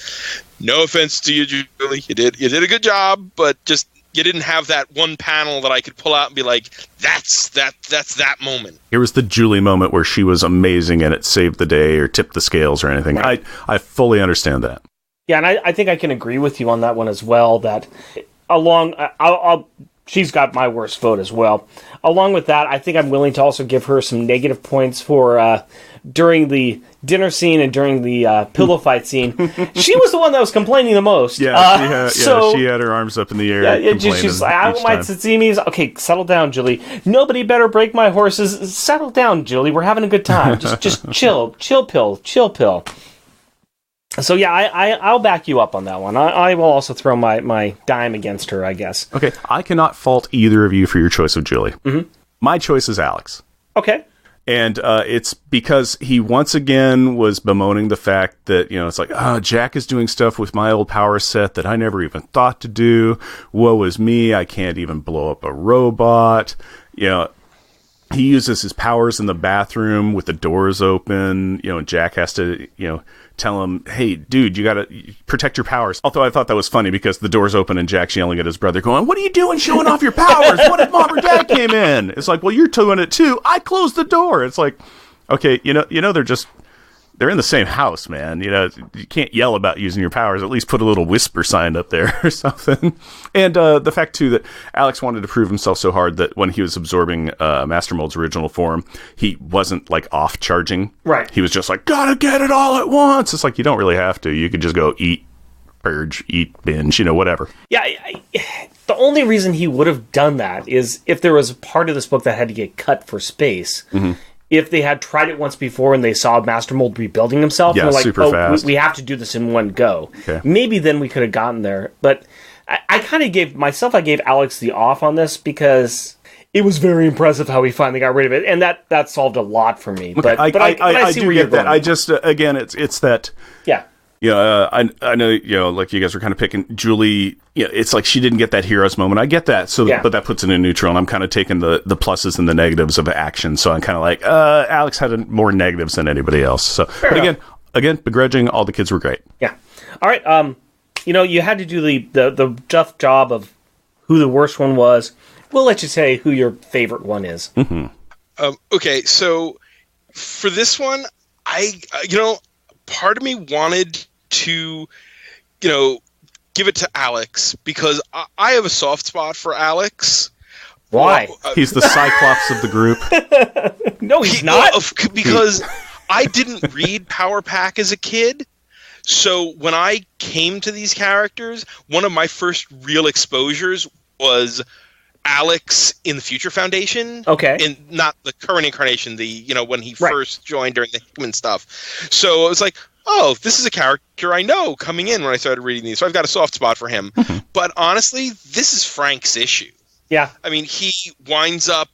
No offense to you, Julie. You did a good job, but just you didn't have that one panel that I could pull out and be like, that's that moment. Here was the Julie moment where she was amazing and it saved the day or tipped the scales or anything. Right. I fully understand that. Yeah, and I think I can agree with you on that one as well. That she's got my worst vote as well. Along with that, I think I'm willing to also give her some negative points for during the dinner scene and during the pillow fight scene. She was the one that was complaining the most. Yeah, she had her arms up in the air. Yeah, she's like, I want my sashimis. Okay, settle down, Julie. Nobody better break my horses. Settle down, Julie. We're having a good time. Just chill pill. So yeah, I'll back you up on that one. I will also throw my dime against her, I guess. Okay, I cannot fault either of you for your choice of Julie. Mm-hmm. My choice is Alex. Okay. And it's because he once again was bemoaning the fact that, it's like, Jack is doing stuff with my old power set that I never even thought to do. Woe is me, I can't even blow up a robot. He uses his powers in the bathroom with the doors open, and Jack has to, tell him, hey, dude, you gotta protect your powers. Although I thought that was funny because the door's open and Jack's yelling at his brother going, what are you doing showing off your powers? What if Mom or Dad came in? It's like, well, you're doing it too. I closed the door. It's like, okay, they're in the same house, man. You can't yell about using your powers. At least put a little whisper sign up there or something. And the fact, too, that Alex wanted to prove himself so hard that when he was absorbing Master Mold's original form, he wasn't, off charging. Right. He was just like, gotta get it all at once. It's like, you don't really have to. You could just go eat, purge, eat, binge, whatever. Yeah, the only reason he would have done that is if there was a part of this book that had to get cut for space. Mm-hmm. If they had tried it once before and they saw Master Mold rebuilding himself, and they're like, super fast. We have to do this in one go. Okay. Maybe then we could have gotten there. But I kind of gave Alex the off on this because it was very impressive how he finally got rid of it, and that solved a lot for me. Okay, but I see do where get you're going. that. I just again, it's that. Yeah. I know, like you guys were kind of picking Julie. It's like she didn't get that hero's moment. I get that. So, but that puts it in neutral, and I'm kind of taking the pluses and the negatives of action. So I'm kind of like, Alex had more negatives than anybody else. So, again, begrudging, all the kids were great. Yeah. All right. You had to do the tough job of who the worst one was. We'll let you say who your favorite one is. Mm-hmm. Okay, so for this one, part of me wanted to, give it to Alex because I have a soft spot for Alex. Why? He's the Cyclops of the group. No, he's not. Because I didn't read Power Pack as a kid. So when I came to these characters, one of my first real exposures was Alex in the Future Foundation. Okay. And not the current incarnation, when he first joined during the Hickman stuff. So I was like, oh, this is a character I know coming in when I started reading these. So I've got a soft spot for him. But honestly, this is Frank's issue. Yeah. I mean, he winds up,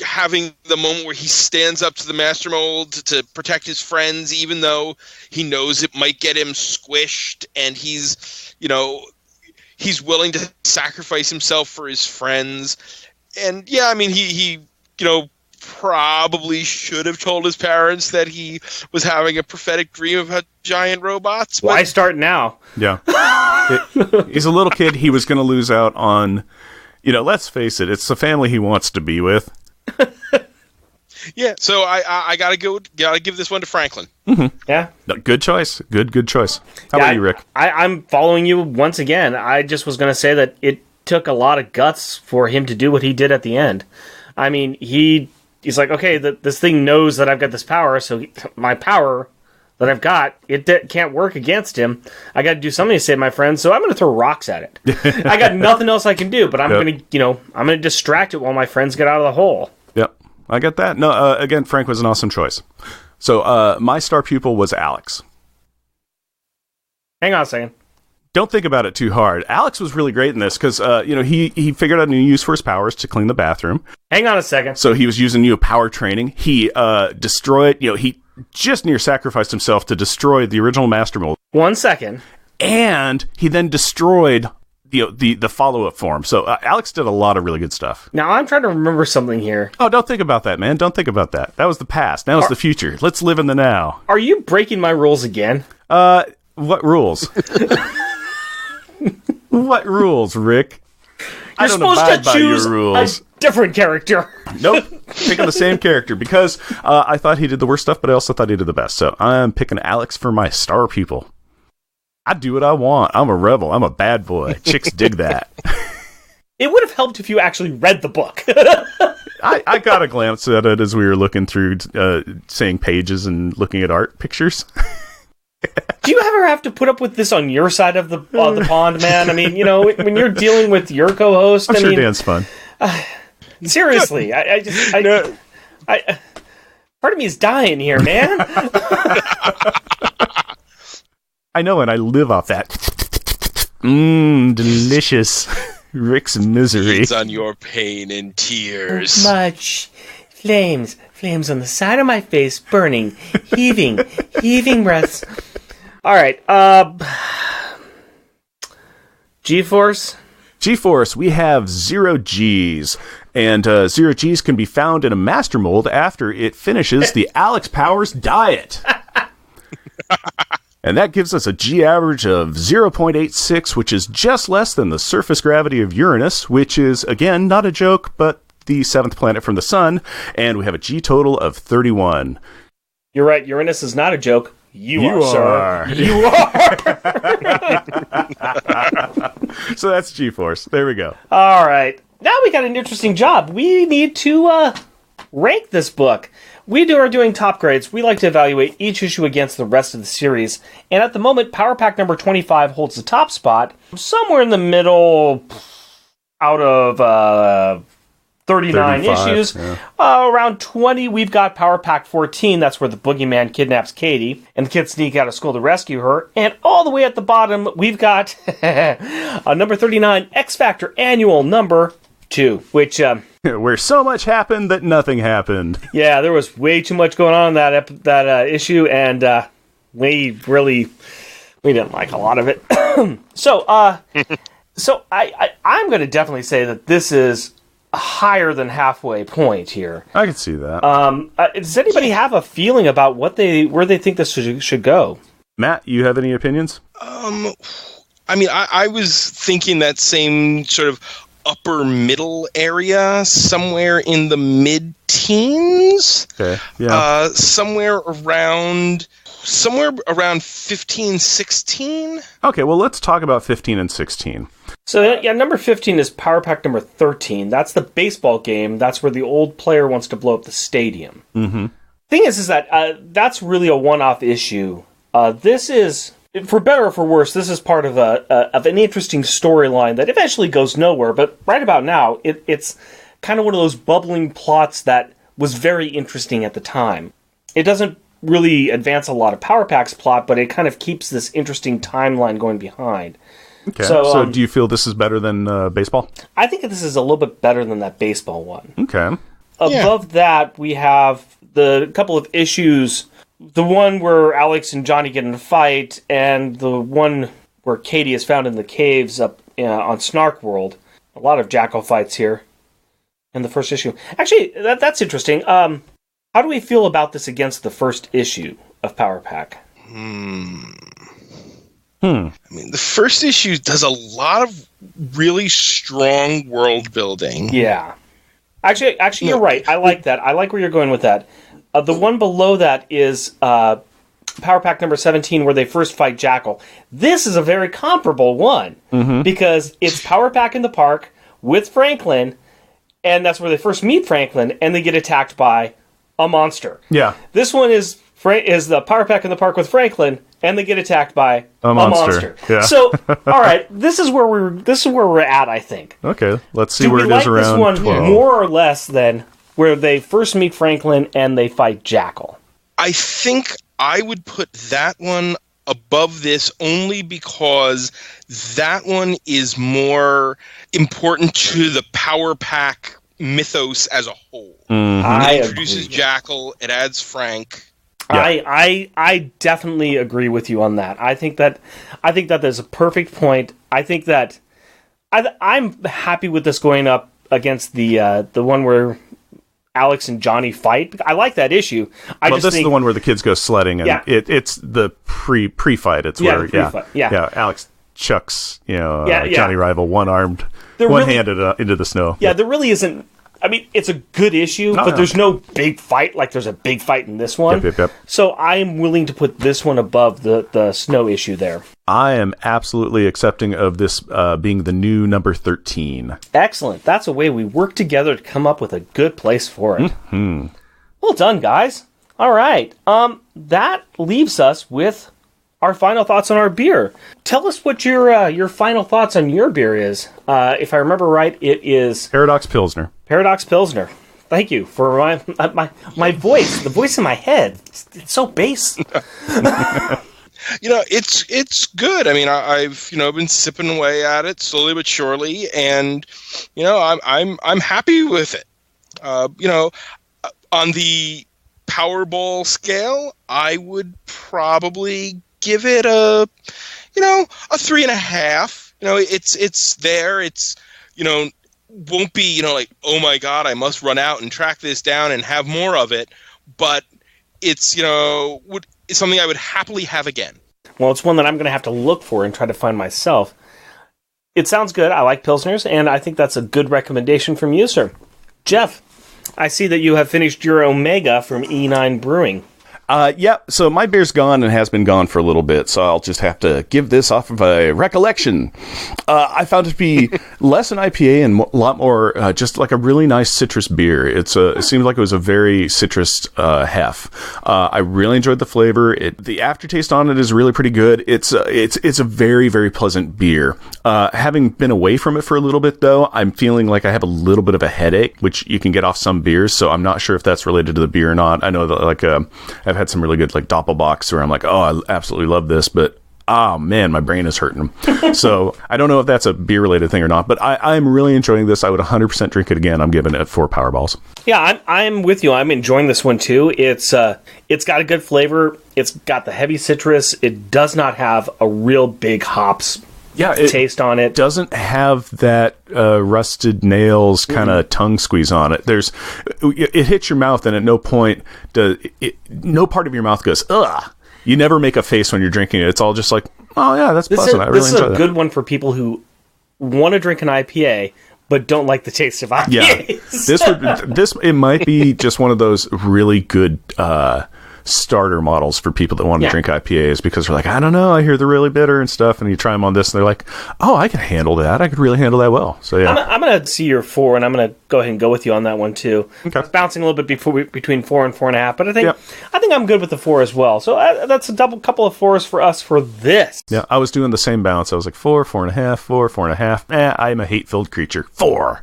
having the moment where he stands up to the Master Mold to protect his friends, even though he knows it might get him squished, and he's willing to sacrifice himself for his friends. And yeah, I mean, he probably should have told his parents that he was having a prophetic dream about giant robots. Why start now? Yeah. He's a little kid. He was going to lose out on, let's face it, it's the family he wants to be with. Yeah, so I gotta give this one to Franklin. Mm-hmm. Yeah. No, good choice. Good choice. How about you, Rick? I'm following you once again. I just was going to say that it took a lot of guts for him to do what he did at the end. I mean, he's like, okay, this thing knows that I've got this power, so my power that I've got, it can't work against him. I got to do something to save my friends, so I'm going to throw rocks at it. I got nothing else I can do, but I'm going to distract it while my friends get out of the hole. Yep, I get that. No, again, Frank was an awesome choice. So my star pupil was Alex. Hang on a second. Don't think about it too hard. Alex was really great in this because, he figured out a new use for his powers to clean the bathroom. Hang on a second. So he was using power training. He destroyed, he just near sacrificed himself to destroy the original Master Mold. 1 second. And he then destroyed the follow-up form. So Alex did a lot of really good stuff. Now I'm trying to remember something here. Oh, don't think about that, man. Don't think about that. That was the past. Now it's the future. Let's live in the now. Are you breaking my rules again? What rules? What rules, Rick? You're supposed to choose a different character. Nope. Picking the same character because I thought he did the worst stuff, but I also thought he did the best. So I'm picking Alex for my star pupil. I do what I want. I'm a rebel. I'm a bad boy. Chicks dig that. It would have helped if you actually read the book. I got a glance at it as we were looking through, saying pages and looking at art pictures. Do you ever have to put up with this on your side of the pond, man? I mean, when you're dealing with your co-host, I'm sure Dan's fun. Seriously, I part of me is dying here, man. I know, and I live off that. Delicious. Rick's misery. It's on your pain and tears. Much flames on the side of my face, burning, heaving breaths. All right, G-Force. G-Force, we have 0 Gs, and 0 Gs can be found in a Master Mold after it finishes the Alex Powers diet. And that gives us a G average of 0.86, which is just less than the surface gravity of Uranus, which is, again, not a joke, but the 7th planet from the sun, and we have a G total of 31. You're right, Uranus is not a joke. You are, sir. You are. So that's G-Force. There we go. All right. Now we got an interesting job. We need to rank this book. We are doing top grades. We like to evaluate each issue against the rest of the series. And at the moment, Power Pack number 25 holds the top spot. Somewhere in the middle, out of 39 issues. Yeah. Around 20, we've got Power Pack 14. That's where the boogeyman kidnaps Katie, and the kids sneak out of school to rescue her. And all the way at the bottom, we've got number 39, X Factor Annual number 2, which... where so much happened that nothing happened. Yeah, there was way too much going on in that issue, and we didn't like a lot of it. So I'm going to definitely say that this is higher than halfway point here. I can see that. Does anybody have a feeling about where they think this should go? Matt, you have any opinions? I mean, I was thinking that same sort of upper middle area, somewhere in the mid-teens. Okay. Yeah. Somewhere around 15, 16. Okay, well, let's talk about 15 and 16. So, yeah, number 15 is Power Pack number 13. That's the baseball game. That's where the old player wants to blow up the stadium. Mm-hmm. Thing is that that's really a one-off issue. This is, for better or for worse, this is part of an interesting storyline that eventually goes nowhere. But right about now, it's kind of one of those bubbling plots that was very interesting at the time. It doesn't really advance a lot of Power Pack's plot, but it kind of keeps this interesting timeline going behind. Okay. So do you feel this is better than baseball? I think this is a little bit better than that baseball one. Okay. above that, we have the couple of issues. The one where Alex and Johnny get in a fight, and the one where Katie is found in the caves up on Snark World. A lot of Jackal fights here in the first issue. Actually, that's interesting. How do we feel about this against the first issue of Power Pack? I mean, the first issue does a lot of really strong world building. Yeah. Actually, you're right. I like that. I like where you're going with that. The one below that is Power Pack number 17, where they first fight Jackal. This is a very comparable one, because it's Power Pack in the park with Franklin, and that's where they first meet Franklin, and they get attacked by a monster. Yeah. This one is the Power Pack in the park with Franklin, and they get attacked by a monster. Yeah. So, all right, this is where we're at, I think. Okay, let's see where it is around this one 12. more or less than where they first meet Franklin and they fight Jackal? I think I would put that one above this only because that one is more important to the Power Pack mythos as a whole. It introduces Jackal, it adds Frank. Yeah. I definitely agree with you on that. I think that there's a perfect point. I think that I'm happy with this going up against the one where Alex and Johnny fight. I like that issue. This is the one where the kids go sledding, and it's the pre-fight. It's where Alex chucks Johnny Rival one-handed into the snow. Yeah, there really isn't. I mean, it's a good issue, but there's no big fight like there's a big fight in this one. Yep. So I'm willing to put this one above the snow issue there. I am absolutely accepting of this being the new number 13. Excellent. That's a way we work together to come up with a good place for it. Mm-hmm. Well done, guys. All right. That leaves us with our final thoughts on our beer. Tell us what your final thoughts on your beer is. If I remember right, it is Paradox Pilsner. Paradox Pilsner. Thank you for my voice. The voice in my head. It's so bass. It's good. I mean, I've been sipping away at it slowly but surely, and I'm happy with it. On the Powerball scale, I would probably give it a 3.5. It's there. It's won't be like, oh my god, I must run out and track this down and have more of it. But it's it's something I would happily have again. Well, it's one that I'm going to have to look for and try to find myself. It sounds good. I like Pilsners, and I think that's a good recommendation from you, sir. Jeff, I see that you have finished your Omega from E9 Brewing. So my beer's gone and has been gone for a little bit, so I'll just have to give this off of a recollection. I found it to be less an IPA and a lot more just like a really nice citrus beer. It seemed like it was a very citrus hef. I really enjoyed the flavor. The aftertaste on it is really pretty good. It's a very, very pleasant beer. Having been away from it for a little bit, though, I'm feeling like I have a little bit of a headache, which you can get off some beers, so I'm not sure if that's related to the beer or not. I know that I've had some really good Doppelbocks where I'm like, oh, I absolutely love this, but oh man, my brain is hurting. So I don't know if that's a beer related thing or not, but I'm really enjoying this. I would 100% drink it again. I'm giving it 4 Powerballs. Yeah, I'm with you. I'm enjoying this one too. It's got a good flavor. It's got the heavy citrus. It does not have a real big hops taste on it. Doesn't have that rusted nails kind of tongue squeeze on it. It hits your mouth, and at no point no part of your mouth goes ugh. You never make a face when you're drinking it. It's all just like, oh yeah, that's pleasant. I really enjoy that. This is a good one for people who want to drink an IPA but don't like the taste of IPAs. Yeah, it might be just one of those really good starter models for people that want to drink IPAs, because they're like, I don't know, I hear they're really bitter and stuff, and you try them on this and they're like, oh, I can handle that. I could really handle that well. So yeah, I'm going to see your 4, and I'm going to go ahead and go with you on that one too. Okay. It's bouncing a little bit between 4 and 4.5, but I think I'm good with the 4 as well. So that's a couple of 4s for us for this. Yeah, I was doing the same bounce. I was like 4, 4.5, 4, 4.5. I'm a hate-filled creature. 4.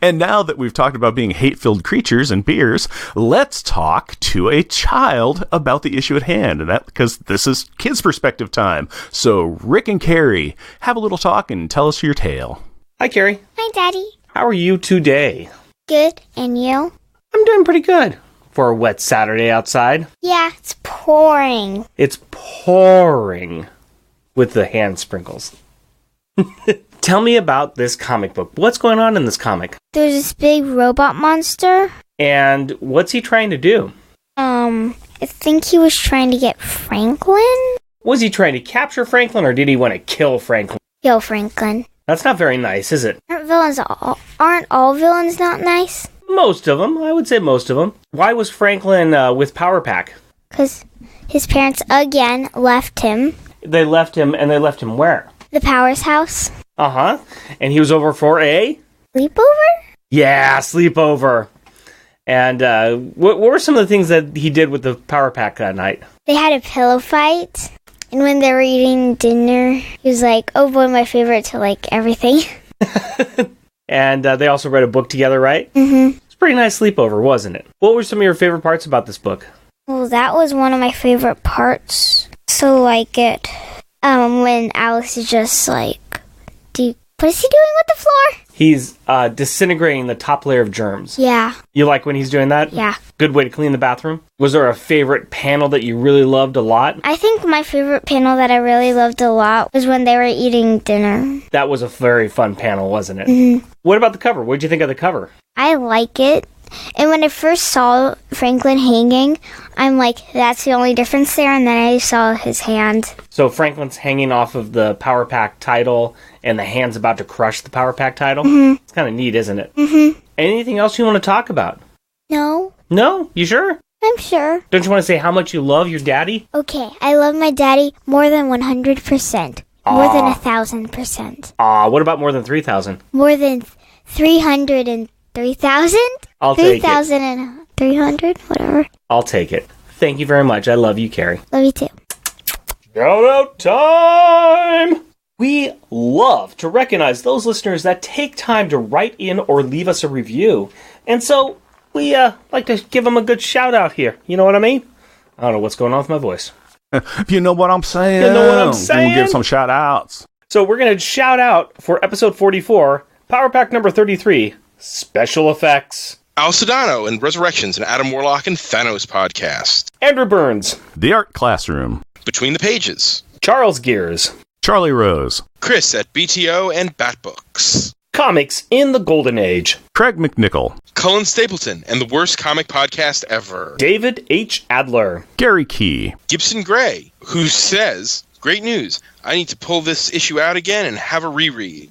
And now that we've talked about being hate-filled creatures and beers, let's talk to a child about the issue at hand, and that because this is kids' perspective time. So, Rick and Carrie, have a little talk and tell us your tale. Hi, Carrie. Hi, Daddy. How are you today? Good, and you? I'm doing pretty good for a wet Saturday outside. Yeah, it's pouring. It's pouring with the hand sprinkles. Tell me about this comic book. What's going on in this comic? There's this big robot monster. And what's he trying to do? I think he was trying to get Franklin? Was he trying to capture Franklin, or did he want to kill Franklin? Kill Franklin. That's not very nice, is it? Aren't all villains not nice? Most of them. I would say most of them. Why was Franklin with Power Pack? Because his parents, again, left him. They left him, and they left him where? The Powers house. Uh-huh. And he was over for a? Sleepover? Yeah, sleepover. And what were some of the things that he did with the Power Pack that night? They had a pillow fight. And when they were eating dinner, he was like, oh boy, my favorite to like everything. And they also read a book together, right? Mm-hmm. It's a pretty nice sleepover, wasn't it? What were some of your favorite parts about this book? Well, that was one of my favorite parts. So like it, when Alice is just like, what is he doing with the floor? He's disintegrating the top layer of germs. Yeah. You like when he's doing that? Yeah. Good way to clean the bathroom. Was there a favorite panel that you really loved a lot? I think my favorite panel that I really loved a lot was when they were eating dinner. That was a very fun panel, wasn't it? Mm-hmm. What about the cover? What did you think of the cover? I like it. And when I first saw Franklin hanging, I'm like, that's the only difference there. And then I saw his hand. So Franklin's hanging off of the Power Pack title, and the hand's about to crush the Power Pack title. Mm-hmm. It's kind of neat, isn't it? Mm-hmm. Anything else you want to talk about? No. No? You sure? I'm sure. Don't you want to say how much you love your daddy? Okay, I love my daddy more than 100%. More than 1,000%. What about more than 3,000? More than 303,000? I'll take it. 3,300? Whatever. I'll take it. Thank you very much. I love you, Carrie. Love you too. Shout out time! We love to recognize those listeners that take time to write in or leave us a review. And so we like to give them a good shout out here. You know what I mean? I don't know what's going on with my voice. You know what I'm saying? You know what I'm saying? We'll give some shout outs. So we're going to shout out for episode 44, Power Pack number 33, Special Effects. Al Sedano and Resurrections, an Adam Warlock and Thanos podcast. Andrew Burns. The Art Classroom. Between the Pages. Charles Gears. Charlie Rose. Chris at BTO and Batbooks. Comics in the Golden Age. Craig McNichol. Cullen Stapleton and the worst comic podcast ever. David H. Adler. Gary Key. Gibson Gray, who says, great news, I need to pull this issue out again and have a reread.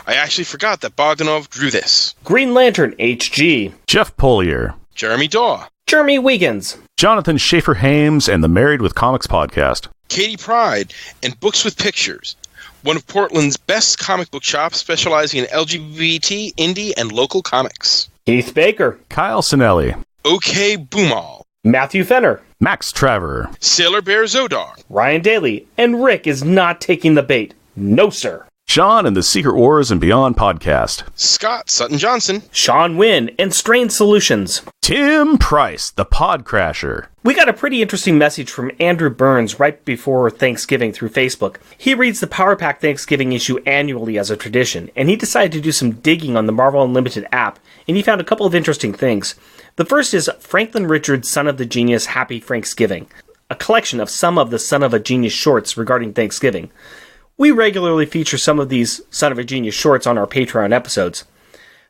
I actually forgot that Bogdanove drew this. Green Lantern HG. Jeff Polier. Jeremy Daw. Jeremy Wiggins. Jonathan Schaefer-Hames and the Married with Comics podcast. Katie Pride and Books with Pictures, one of Portland's best comic book shops specializing in LGBT, indie, and local comics. Keith Baker. Kyle Sinelli. OK Boomal. Matthew Fenner. Max Traver. Sailor Bear Zodar. Ryan Daly. And Rick is not taking the bait. No, sir. Sean and the Secret Wars and Beyond podcast. Scott Sutton Johnson. Sean Wynn and Strange Solutions. Tim Price, the Podcrasher. We got a pretty interesting message from Andrew Burns right before Thanksgiving through Facebook. He reads the Power Pack Thanksgiving issue annually as a tradition, and he decided to do some digging on the Marvel Unlimited app, and he found a couple of interesting things. The first is Franklin Richards' Son of the Genius Happy Thanksgiving, a collection of some of the Son of a Genius shorts regarding Thanksgiving. We regularly feature some of these Son of a Genius shorts on our Patreon episodes.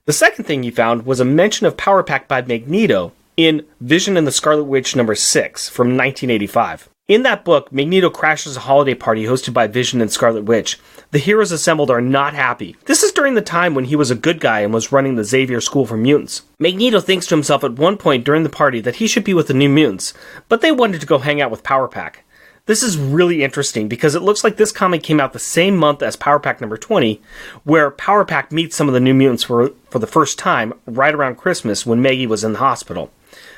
The second thing he found was a mention of Power Pack by Magneto in Vision and the Scarlet Witch number 6 from 1985. In that book, Magneto crashes a holiday party hosted by Vision and Scarlet Witch. The heroes assembled are not happy. This is during the time when he was a good guy and was running the Xavier School for Mutants. Magneto thinks to himself at one point during the party that he should be with the New Mutants, but they wanted to go hang out with Power Pack. This is really interesting because it looks like this comic came out the same month as Power Pack number 20, where Power Pack meets some of the New Mutants for the first time right around Christmas when Maggie was in the hospital.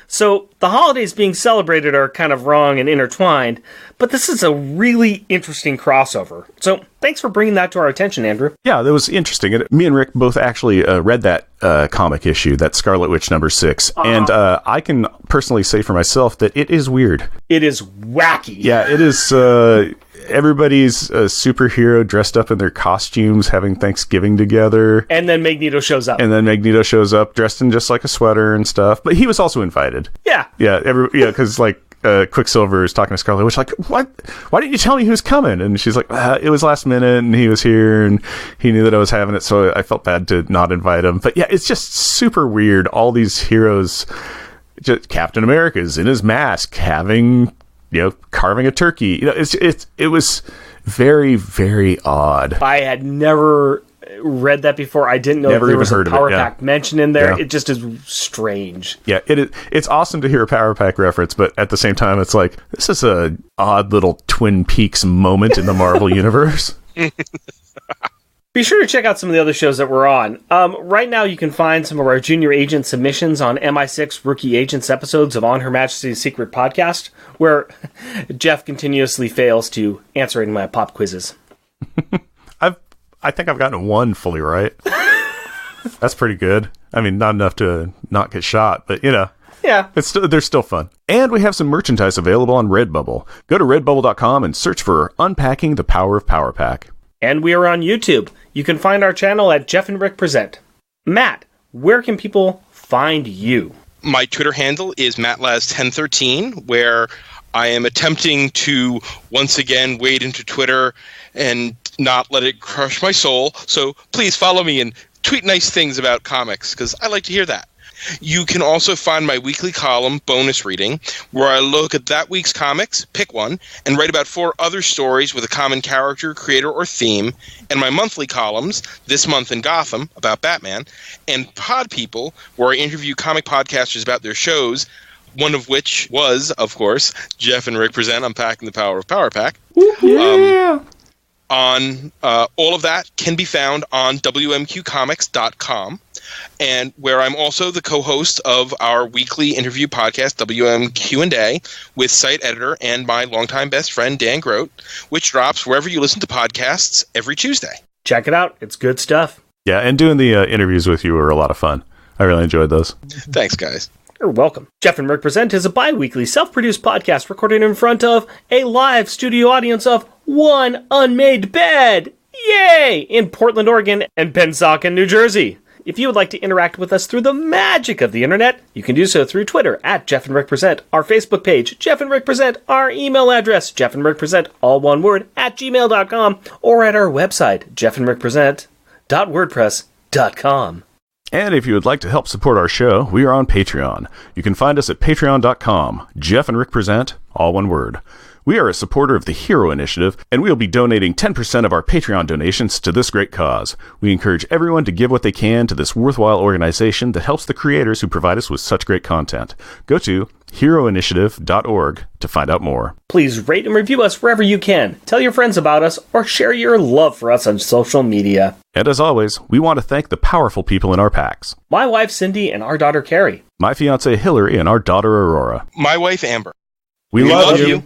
So the holidays being celebrated are kind of wrong and intertwined, but this is a really interesting crossover. So thanks for bringing that to our attention, Andrew. Yeah, that was interesting. And me and Rick both actually read that comic issue, that Scarlet Witch number 6. And I can personally say for myself that it is weird. It is wacky. Yeah, it is. everybody's a superhero dressed up in their costumes having Thanksgiving together. And then Magneto shows up. Dressed in just like a sweater and stuff. But he was also invited. Yeah. Yeah, because Quicksilver is talking to Scarlet Witch like, what? Why didn't you tell me he was coming? And she's like, it was last minute and he was here and he knew that I was having it, so I felt bad to not invite him. But yeah, it's just super weird. All these heroes, just Captain America's in his mask having, carving a turkey. It was very, very odd. I had never read that before. I didn't know there was a Power Pack mentioned in there. Yeah. It just is strange. Yeah, it's awesome to hear a Power Pack reference, but at the same time, it's like, this is a odd little Twin Peaks moment in the Marvel universe. Be sure to check out some of the other shows that we're on. Right now, you can find some of our junior agent submissions on MI6 Rookie Agents episodes of On Her Majesty's Secret Podcast, where Jeff continuously fails to answer any of my pop quizzes. I think I've gotten one fully right. That's pretty good. I mean, not enough to not get shot, but yeah, they're still fun. And we have some merchandise available on Redbubble. Go to redbubble.com and search for Unpacking the Power of Power Pack. And we are on YouTube. You can find our channel at Jeff and Rick Present. Matt, where can people find you? My Twitter handle is MattLaz1013, where I am attempting to once again wade into Twitter and not let it crush my soul. So please follow me and tweet nice things about comics, because I like to hear that. You can also find my weekly column, Bonus Reading, where I look at that week's comics, pick one, and write about 4 other stories with a common character, creator, or theme, and my monthly columns, This Month in Gotham, about Batman, and Pod People, where I interview comic podcasters about their shows, one of which was, of course, Jeff and Rick Present Unpacking the Power of Power Pack. Yeah. All of that can be found on WMQcomics.com, and where I'm also the co-host of our weekly interview podcast, WMQ&A, with site editor and my longtime best friend, Dan Grote, which drops wherever you listen to podcasts every Tuesday. Check it out. It's good stuff. Yeah, and doing the interviews with you were a lot of fun. I really enjoyed those. Thanks, guys. You're welcome. Jeff and Rick Present is a bi-weekly self-produced podcast recorded in front of a live studio audience of one unmade bed. Yay! In Portland, Oregon and Pennsauken, New Jersey. If you would like to interact with us through the magic of the internet, you can do so through Twitter at Jeff and Rick Present, our Facebook page, Jeff and Rick Present, our email address, Jeff and Rick Present, all one word, at gmail.com, or at our website, jeffandrickpresent.wordpress.com. And if you would like to help support our show, we are on Patreon. You can find us at patreon.com, Jeff and Rick Present, all one word. We are a supporter of the Hero Initiative, and we will be donating 10% of our Patreon donations to this great cause. We encourage everyone to give what they can to this worthwhile organization that helps the creators who provide us with such great content. Go to heroinitiative.org to find out more. Please rate and review us wherever you can. Tell your friends about us, or share your love for us on social media. And as always, we want to thank the powerful people in our packs. My wife, Cindy, and our daughter, Carrie. My fiancée, Hillary, and our daughter, Aurora. My wife, Amber. We love you.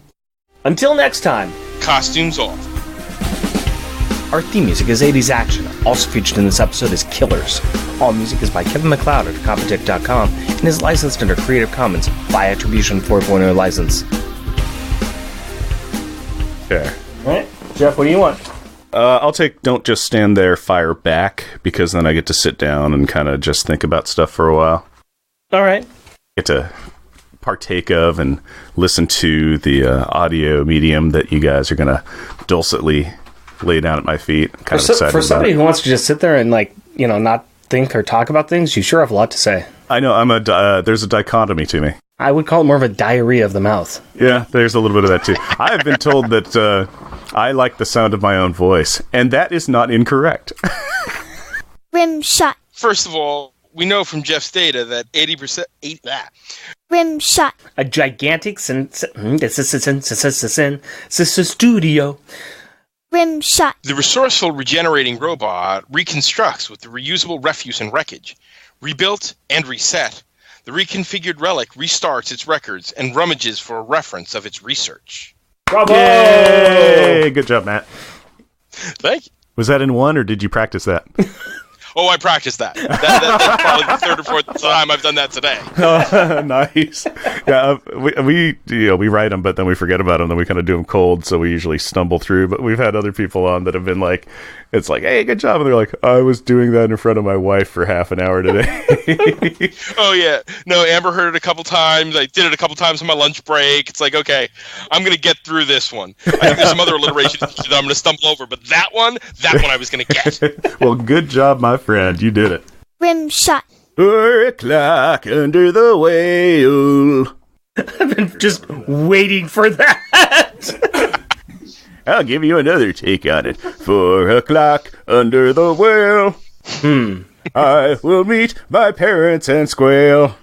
Until next time. Costumes off. Our theme music is 80s Action. Also featured in this episode is Killers. All music is by Kevin MacLeod at Compotech.com and is licensed under Creative Commons by Attribution 4.0 license. Okay. All right. Jeff, what do you want? I'll take Don't Just Stand There, Fire Back, because then I get to sit down and kind of just think about stuff for a while. All right. Get to partake of and listen to the audio medium that you guys are going to dulcetly lay down at my feet. I'm kind of excited for somebody about it. Who wants to just sit there and not think or talk about things, you sure have a lot to say. I know. There's a dichotomy to me. I would call it more of a diarrhea of the mouth. Yeah, there's a little bit of that too. I've been told that I like the sound of my own voice, and that is not incorrect. Rim shot. First of all, we know from Jeff's data that 80% ate that. Rim shot. A gigantic studio. Rim shot. The resourceful regenerating robot reconstructs with the reusable refuse and wreckage. Rebuilt and reset, the reconfigured relic restarts its records and rummages for a reference of its research. Bravo! Yay! Good job, Matt. Thank you. Was that in one, or did you practice that? Oh, I practiced that. That's probably the third or fourth time I've done that today. Nice. Yeah, we write them, but then we forget about them. Then we kind of do them cold, so we usually stumble through. But we've had other people on that have been like, it's like, hey, good job. And they're like, I was doing that in front of my wife for half an hour today. Oh, yeah. No, Amber heard it a couple times. I did it a couple times on my lunch break. It's like, okay, I'm going to get through this one. I think there's some other alliterations that I'm going to stumble over, but that one I was going to get. Well, good job, my friend. You did it. Rim shot. 4 o'clock under the whale. I've been just waiting for that. I'll give you another take on it. 4 o'clock under the whale. I will meet my parents and squeal.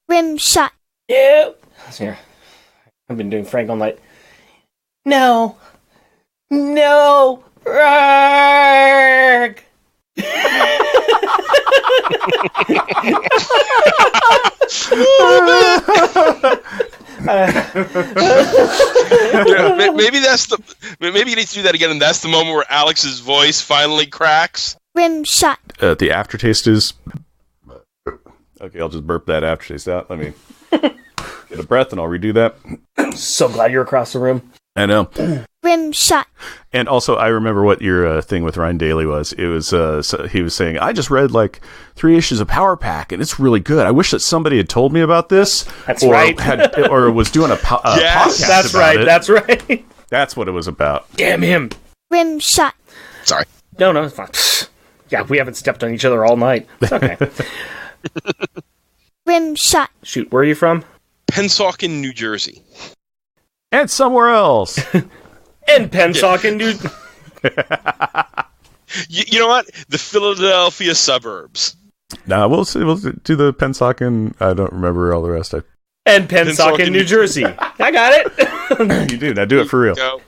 Rim shot. Yeah. Here. I've been doing Frank all night. No. Rarg. Maybe you need to do that again, and that's the moment where Alex's voice finally cracks. Rim shot. The aftertaste is... Okay, I'll just burp that aftertaste out. Let me get a breath and I'll redo that. So glad you're across the room. I know. Rim shot. And also, I remember what your thing with Ryan Daly was. It was he was saying, I just read like 3 issues of Power Pack, and it's really good. I wish that somebody had told me about this. That's right. Or was doing a Yes, podcast that's about right. it. That's right. That's what it was about. Damn him. Rim shot. Sorry. No, it's fine. Yeah, we haven't stepped on each other all night. It's okay. Rim shot. Shoot, where are you from? Pennsauken, New Jersey. And somewhere else. In Pennsauken, New... You know what? The Philadelphia suburbs. Nah, we'll see. We'll do the Pennsauken. I don't remember all the rest. And Pennsauken, New Jersey. I got it. You do. Now do it for real. Go.